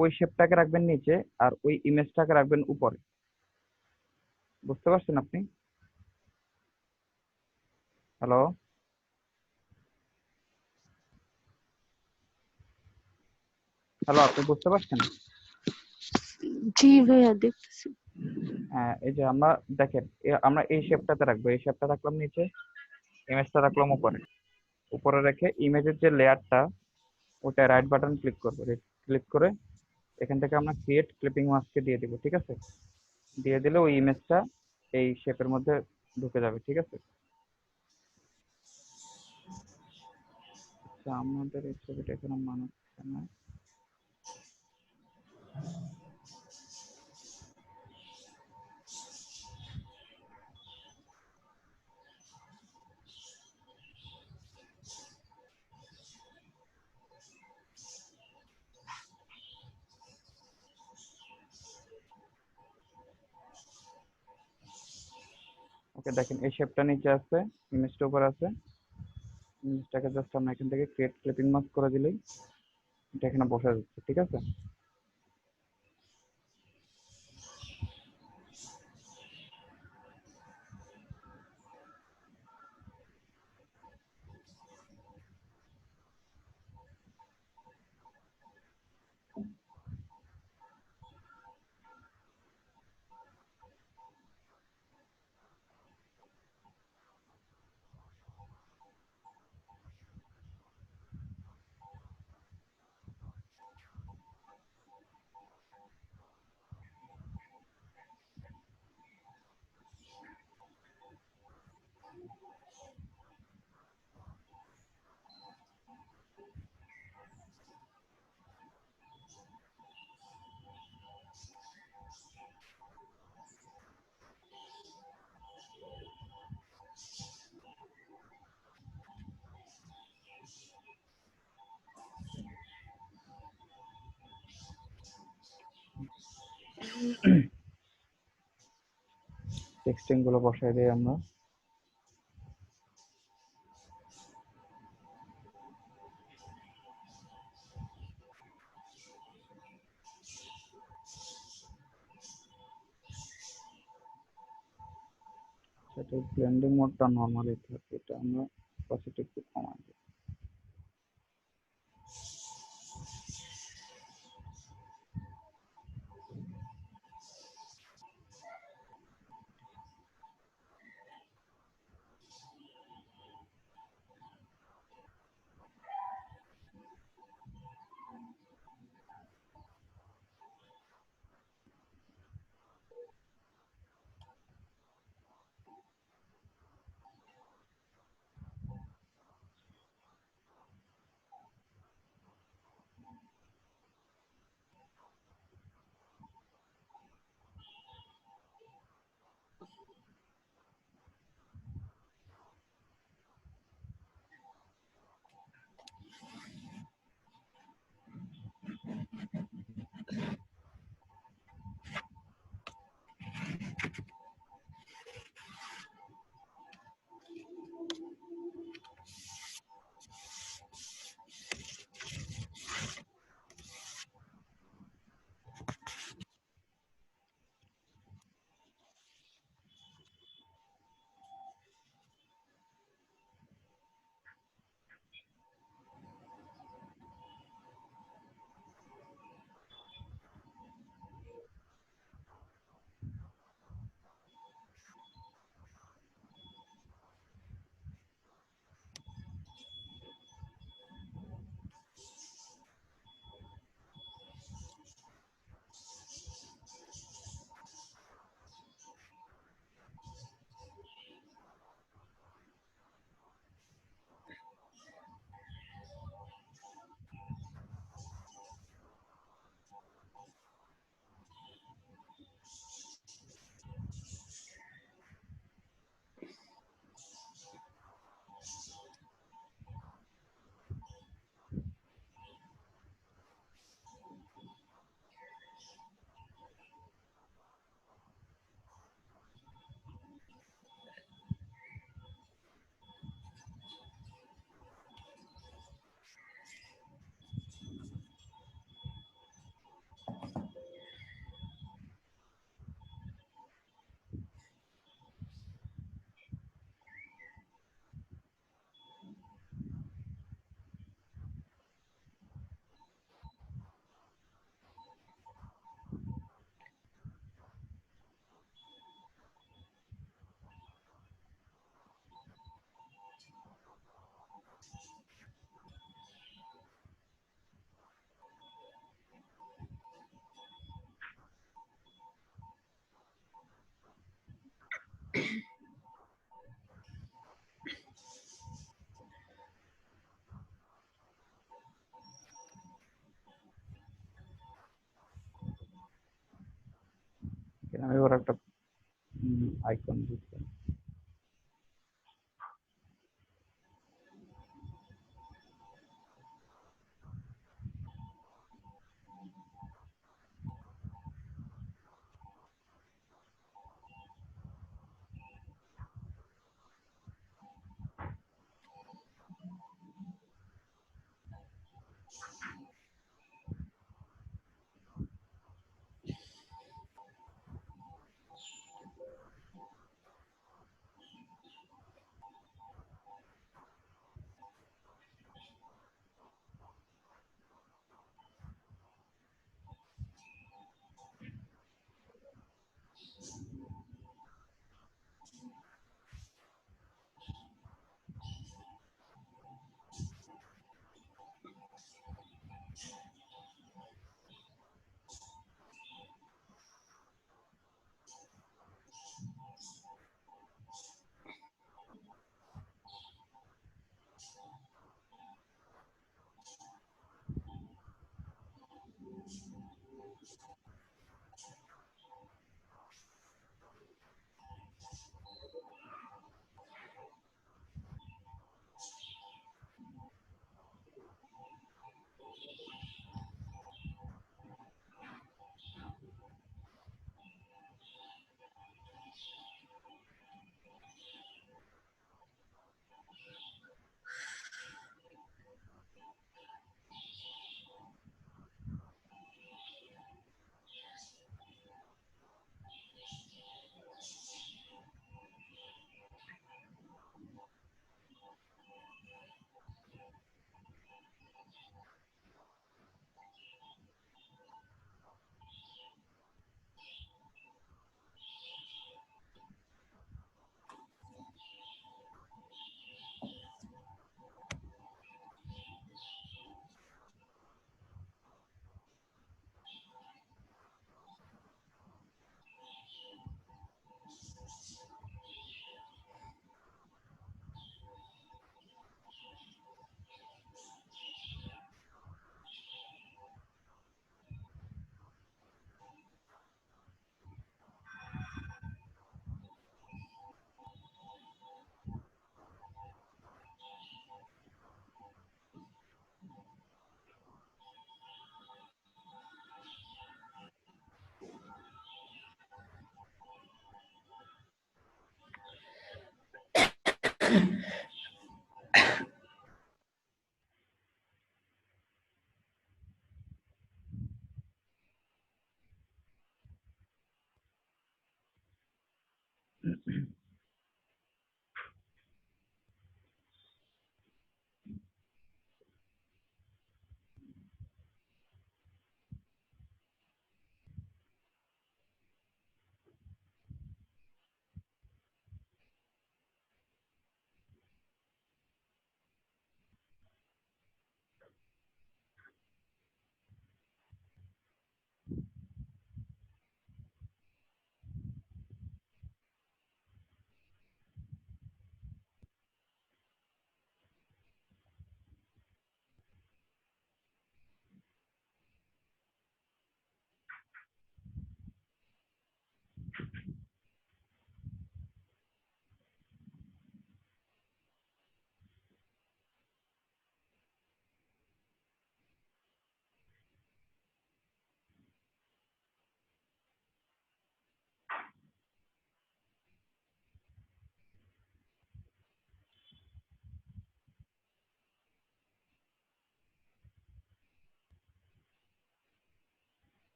ওই শেপটাকে রাখবেন নিচে আর ওই ইমেজটাকে রাখবেন উপরে। বুঝতে পারছেন আপনি? হ্যালো, হ্যালো, আপনি বুঝতে পারছেন? জি ভাইয়া দেখতেছি। হ্যাঁ, এই যে আমরা দেখেন আমরা এই শেপটাতে রাখবো, এই শেপটা রাখলাম নিচে, ইমেজটা রাখলাম উপরে। উপরে রেখে ইমেজের যে লেয়ারটা, ওটা রাইট বাটন ক্লিক করবো, ক্লিক করে এখান থেকে আমরা ক্রিয়েট ক্লিপিং মাস্কে দিয়ে দিব, ঠিক আছে? দিয়ে দিলে ওই ইমেজটা এই শেপের মধ্যে ঢুকে যাবে, ঠিক আছে? আচ্ছা, আমাদের এই ছবিটা এখানে মানাচ্ছে না। ওকে, দেখেন এই শেপটা নিচে আছে, ইমেজটা উপরে আছে। ইমেজটাকে জাস্ট আমরা এখান থেকে ক্রিয়েট ক্লিপিং মাস্ক করে দিলেই এটা এখানে বসে যাচ্ছে, ঠিক আছে? টেক্সটিং গুলো বসাই দিই আমরা। সেটা ব্লেন্ডিং মোডটা নর্মালি থাকে, এটা আমরা পজিটিভ কমাই দিই। আমি ওর একটা আইকন দিচ্ছি।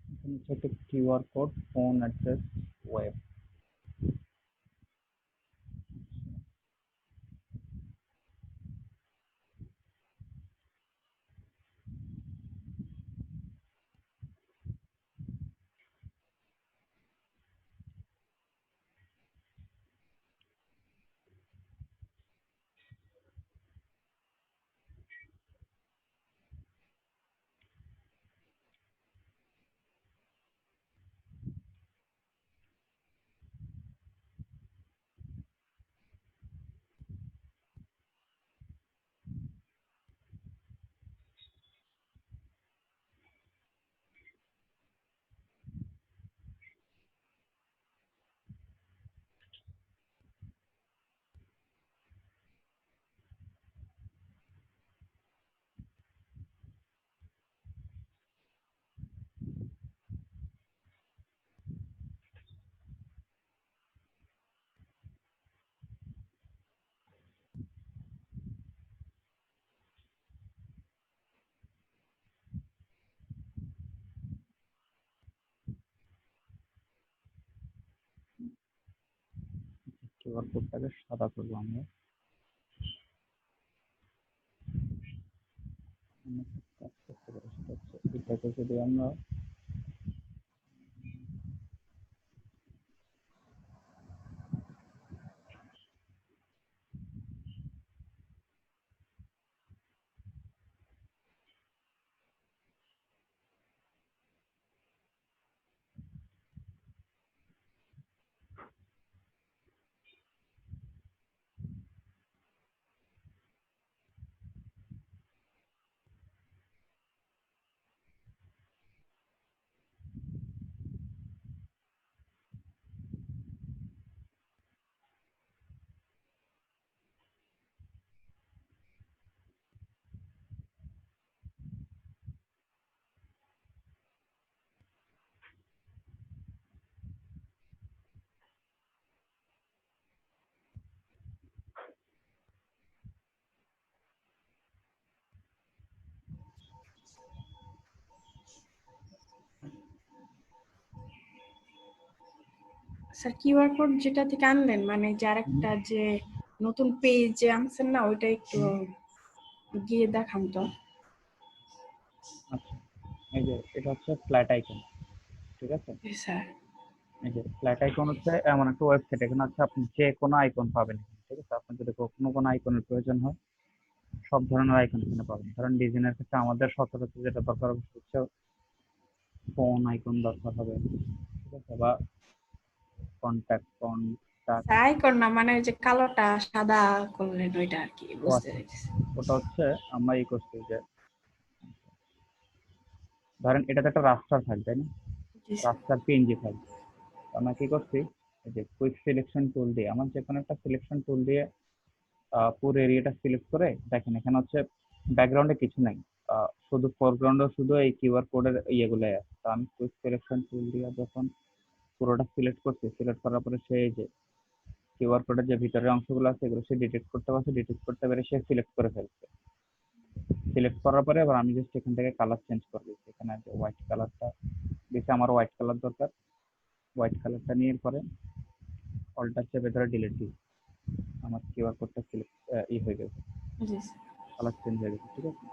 এখানে হচ্ছে একটা QR code, phone address, web. QR কোডটাকে সাদা করবো আমরা। আমরা একটা কাজ করতে পারি, সেটা হচ্ছে এটাকে যদি আমরা স্যার কিউআর কোড যেটা থেকে আনলেন মানে যার একটা যে নতুন পেজ যে আনছেন না ওইটা একটু গিয়ে দেখান তো। আচ্ছা, এই যে এটা হচ্ছে ফ্ল্যাট আইকন, ঠিক আছে? স্যার এই যে ফ্ল্যাট আইকন হচ্ছে এমন একটা ওয়েবসাইট, এখানে হচ্ছে আপনি যে কোনো আইকন পাবেন, ঠিক আছে? আপনার যদি কখনো কোনো আইকনের প্রয়োজন হয়, সব ধরনের আইকন এখানে পাবেন। ধরেন ডিজাইনের ক্ষেত্রে আমাদের সচরাচর যেটা দরকার হবে হচ্ছে ফোন আইকন দরকার হবে, ঠিক আছে? বা কন্ট্যাক্ট। আইকন না মানে ওই যে কালোটা সাদা করলেন ওইটা আর কি বুঝতে আচ্ছা, পেরেছি। ওটা হচ্ছে আমরা করছি যে ধরেন এটাতে একটা রাস্টার থাকবে, তাই না? জি স্যার। রাস্টার পিএনজি ফাইল। আমরা কি করছি, এই যে কুইক সিলেকশন টুল দিয়ে আমার যে কোনো একটা সিলেকশন টুল দিয়ে পুরো এরিয়াটা সিলেক্ট করে দেখেন এখানে হচ্ছে ব্যাকগ্রাউন্ডে কিছু নাই, শুধু ফোরগ্রাউন্ডে শুধু এই কিউআর কোডের ইয়েগুলো আছে। তো আমি কুইক সিলেকশন টুল দিয়ে যখন পুরোটা সিলেক্ট করছি, সিলেক্ট করার পরে সেই যে কিউআর কোডের যে ভিতরের অংশগুলো আছে এগুলো সে ডিটেক্ট করতে পারছে, ডিটেক্ট করতে পেরে সে সিলেক্ট করে ফেলছে। সিলেক্ট করার পরে এবার আমি জাস্ট এখান থেকে কালার চেঞ্জ করে দিচ্ছি। এখানে যে হোয়াইট কালারটা দিচ্ছে, আমার হোয়াইট কালার দরকার। হোয়াইট কালারটা নিয়ে পরে অল্টার চেপে ধরে ডিলিট দিই, আমার কিউআর কোডটা সিলেক্ট হয়ে গেছে, জি স্যার। কালার চেঞ্জ হয়ে গেছে, ঠিক আছে?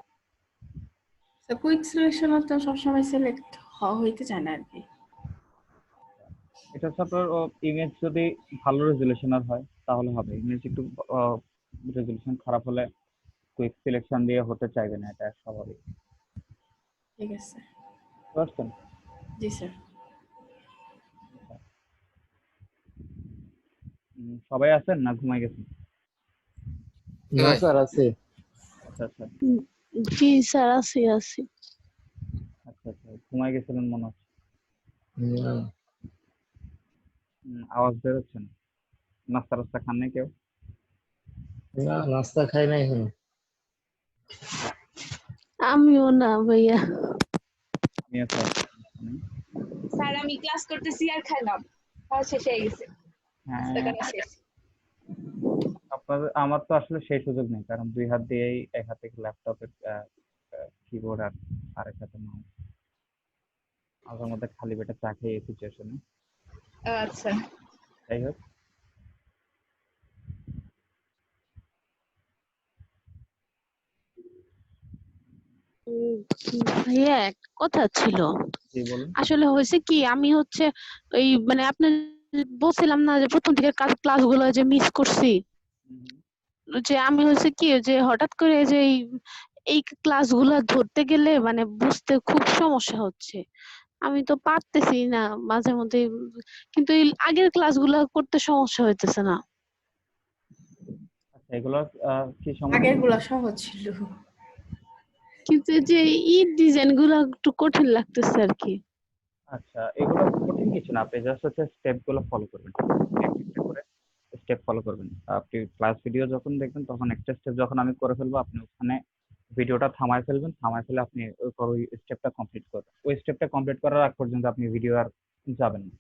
তো কুইক সিলেকশন তো সবসময় সিলেক্ট হইতে চায় না আর কি। এটা হচ্ছে আপনার ইমেজ যদি ভালো রেজুলেশনের হয় তাহলে হবে, ইমেজ একটু রেজুলেশন খারাপ হলে কুইক সিলেকশন দিয়ে হতে চাইবে না, এটা স্বাভাবিক। ঠিক আছে বুঝতে পারছেন? জি স্যার। সবাই আছেন না ঘুমাই গেছেন? না স্যার আছে। আচ্ছা আচ্ছা জি স্যার, আছি আছি। আচ্ছা আচ্ছা, ঘুমাই গেছিলেন মনে হচ্ছে। না, আওয়াজ বের হচ্ছে না। নাস্তা রাস্তা খান নাই কেউ? না নাস্তা খাই নাই এখনো। আমিও না ভাইয়া। আমি আচ্ছা স্যার আমি ক্লাস করতেছি আর খাইলাম, খাওয়া শেষ হয়ে গেছে, নাস্তা হ্যাঁ, করা শেষ। আমার তো আসলে সেই সুযোগ নেই, কারণ দুই হাত দিয়েই এক হাতে ল্যাপটপের কিবোর্ড আর আরেক হাতে মাউস, মাঝে মধ্যে খালি পেটে চা খেয়ে এই সিচুয়েশনে। আচ্ছা যাই হোক, উম, ভাইয়া একটা কথা ছিল। জি বলুন। আসলে হয়েছে কি, আমি হচ্ছে ওই মানে আপনার বলছিলাম না যে প্রথম থেকে ক্লাস গুলো যে মিস করছি, যে আমি হচ্ছে কি যে হঠাৎ করে যে এই ক্লাস গুলা ধরতে গেলে মানে বুঝতে খুব সমস্যা হচ্ছে। আমি তো পারতেছি না মাঝে মধ্যে, কিন্তু এই আগের ক্লাস গুলা করতে সমস্যা হইতেছে না। আচ্ছা, এগুলো কি সমস্যা? আগের গুলা সহজ ছিল। কিন্তু এই যে ডিজাইন গুলা একটু কঠিন লাগতেছে আর কি। আচ্ছা, এগুলো কঠিন কিছু না, আপনি জাস্ট হচ্ছে স্টেপ গুলো ফলো করবেন, একটা একটা করে স্টেপ ফলো করবেন। আপনি ক্লাস ভিডিও যখন দেখবেন তখন একটা স্টেপ যখন আমি করে ফেলবো, আপনি ওখানে ভিডিওটা থামায় ফেলবেন, থামায় ফেলে আপনি ওই স্টেপটা কমপ্লিট করবেন। ওই স্টেপটা কমপ্লিট করার আগ পর্যন্ত আপনি ভিডিও আর যাবেন না।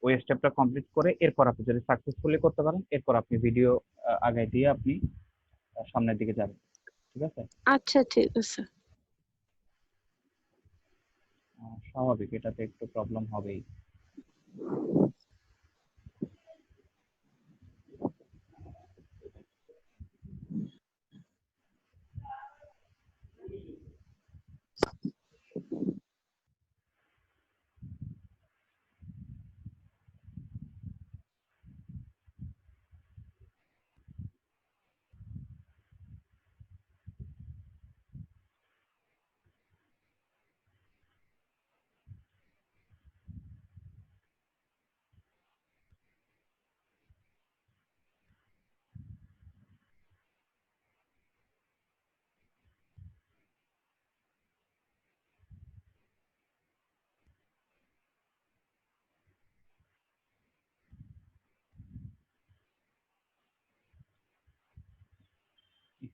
ওই স্টেপটা কমপ্লিট করে এরপর আপনি যদি সাকসেসফুলি করতে পারেন, এরপর আপনি ভিডিও আগায় দিয়ে আপনি সামনের দিকে যাবেন, ঠিক আছে? আচ্ছা ঠিক আছে। স্বাভাবিক, এটাতে একটু প্রবলেম হবেই।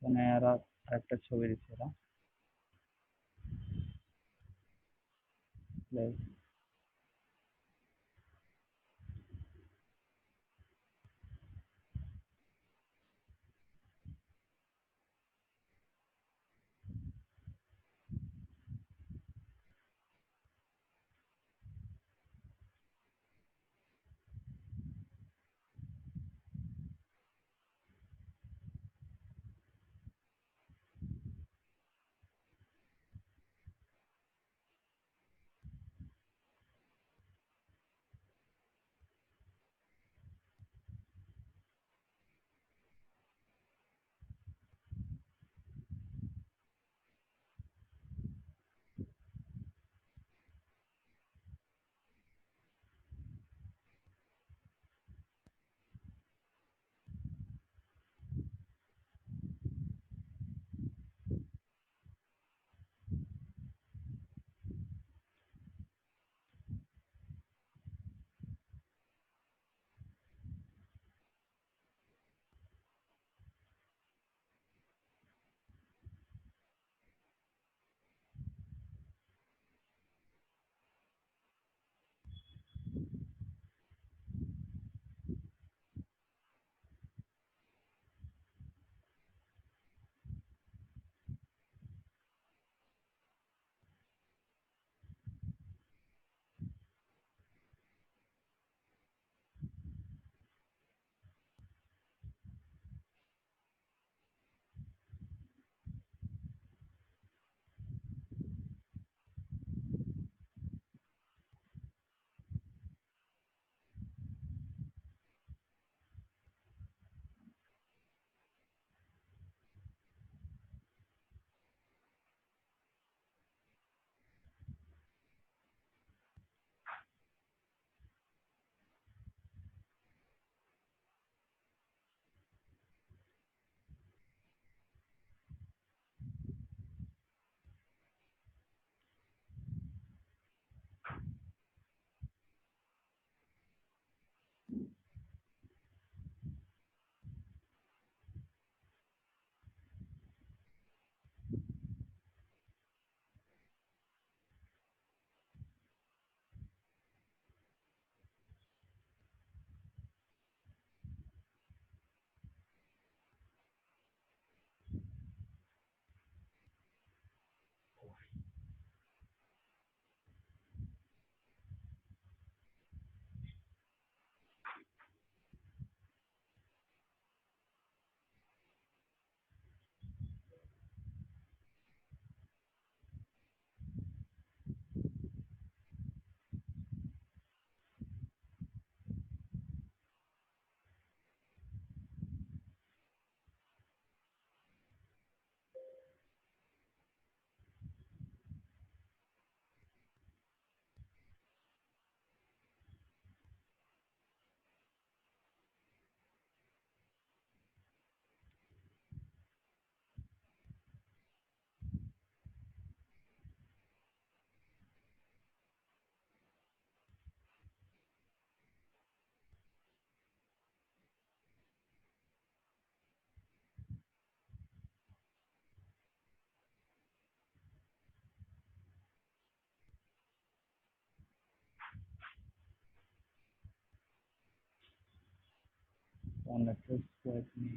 এখানে আর একটা ছবি দিচ্ছে এরা। Like, on a trip with me.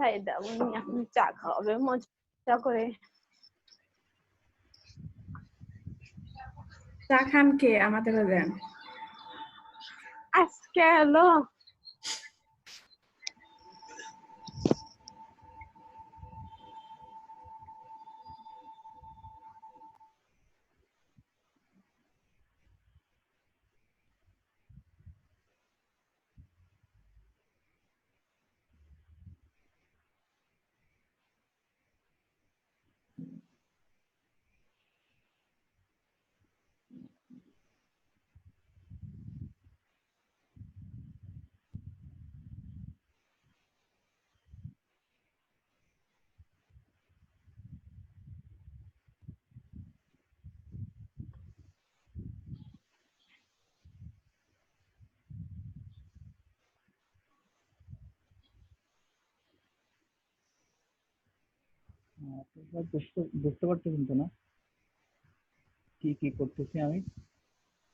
খাই দাও, এখন চা খাওয়াবে মজা করে। চা খান কে? আমাদেরও দেন। আজকে এলো আপনারা বুঝতে পারতেছেন তো না কি কি করতেছি আমি?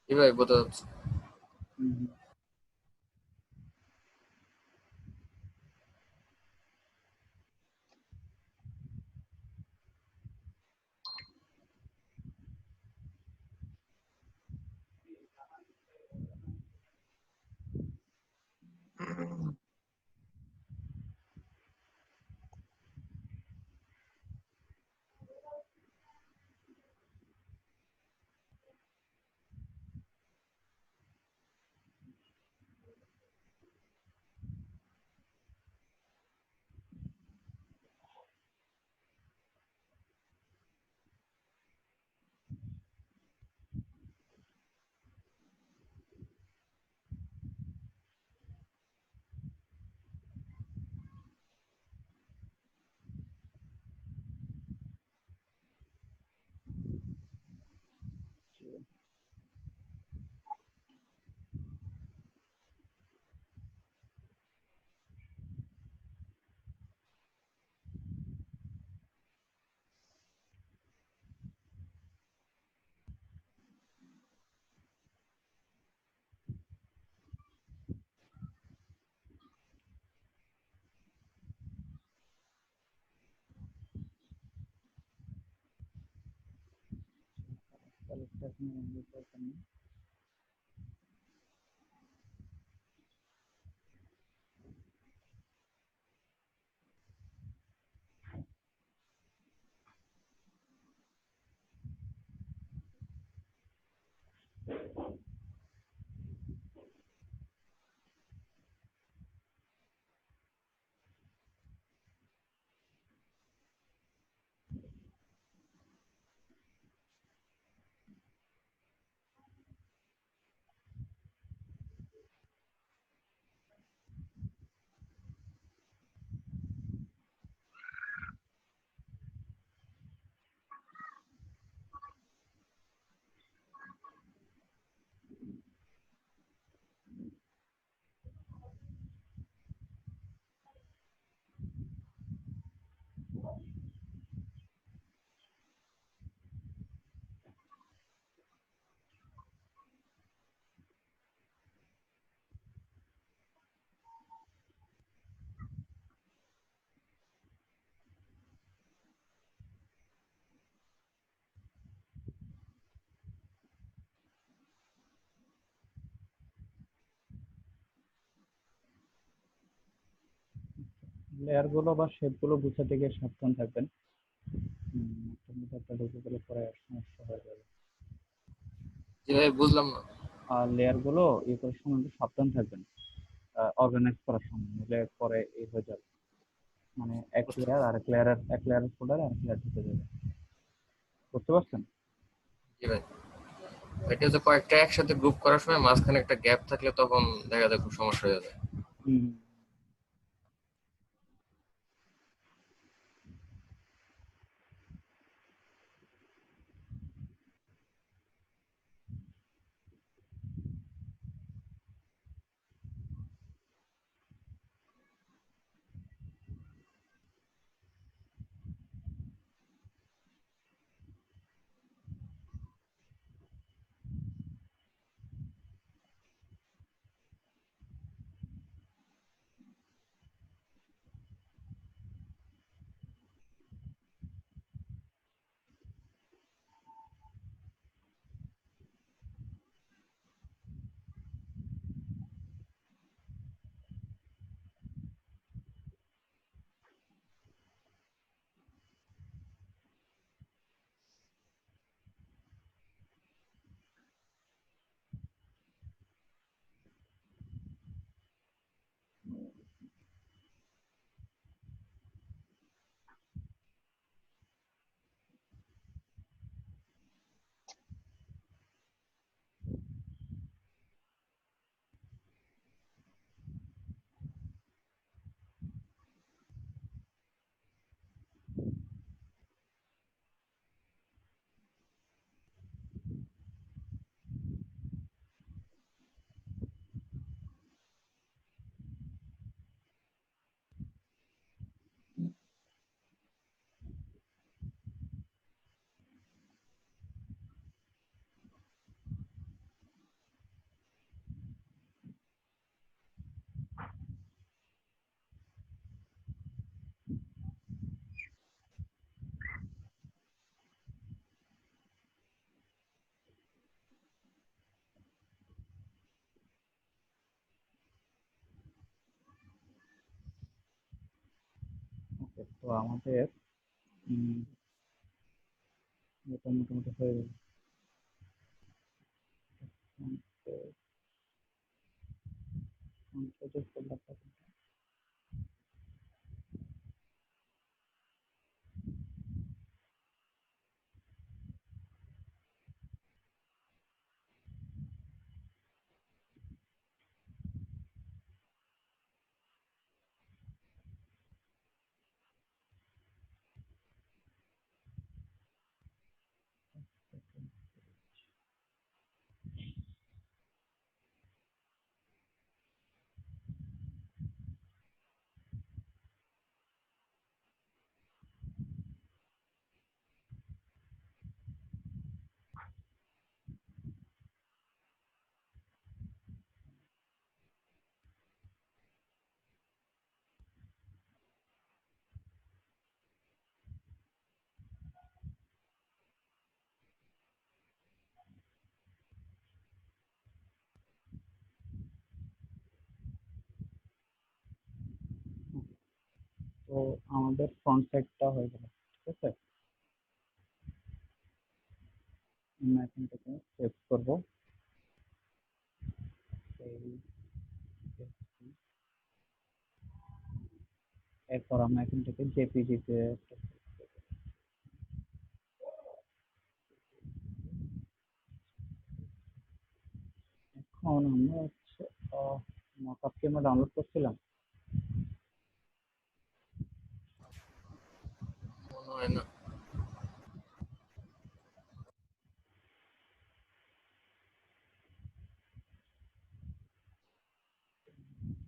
জি ভাই বোঝা যাচ্ছে। হুম। তাহলে এটা আপনি বন্ধ করবেন না। লেয়ার গুলো বা শেপ গুলো গুছাতে গিয়ে সাবধান থাকবেন। একটা মধ্যে একটা ঢুকে গেলে পরে সমস্যা হয়ে যাবে। জি ভাই বুঝলাম না। আর লেয়ার গুলো করার সময় একটু সাবধান থাকবেন, অর্গানাইজ করার সময়, নইলে পরে হয়ে যাবে, মানে এক লেয়ার আর এক লেয়ারের ফোল্ডার আর এক লেয়ার ঢুকে যাবে। বুঝতে পারছেন? জি ভাই এটা যে কয়েকটা একসাথে গ্রুপ করার সময় মাঝখানে একটা গ্যাপ থাকলে তখন দেখা যায় খুব সমস্যা হয়ে যায়। হুম। আমাদের এটা মোটামুটি হয়ে গেল। তো আমাদের ফ্রন্ট সাইডটা হয়ে গেল, ঠিক আছে। আমরা এখান থেকে সেভ করবো। এরপর আমরা এখান থেকে জেপিজি তে এখন আমরা হচ্ছে মকআপ কি আমরা ডাউনলোড করছিলাম। মনে হয় না।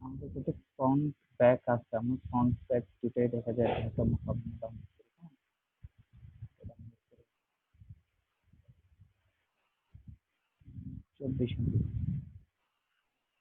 আমাদের যদি ফ্রন্ট ব্যাক আছে, আমরা ফ্রন্ট ব্যাক দুটাই দেখা যায় একটা মকআপ ডাউনলোড করি। 24 MB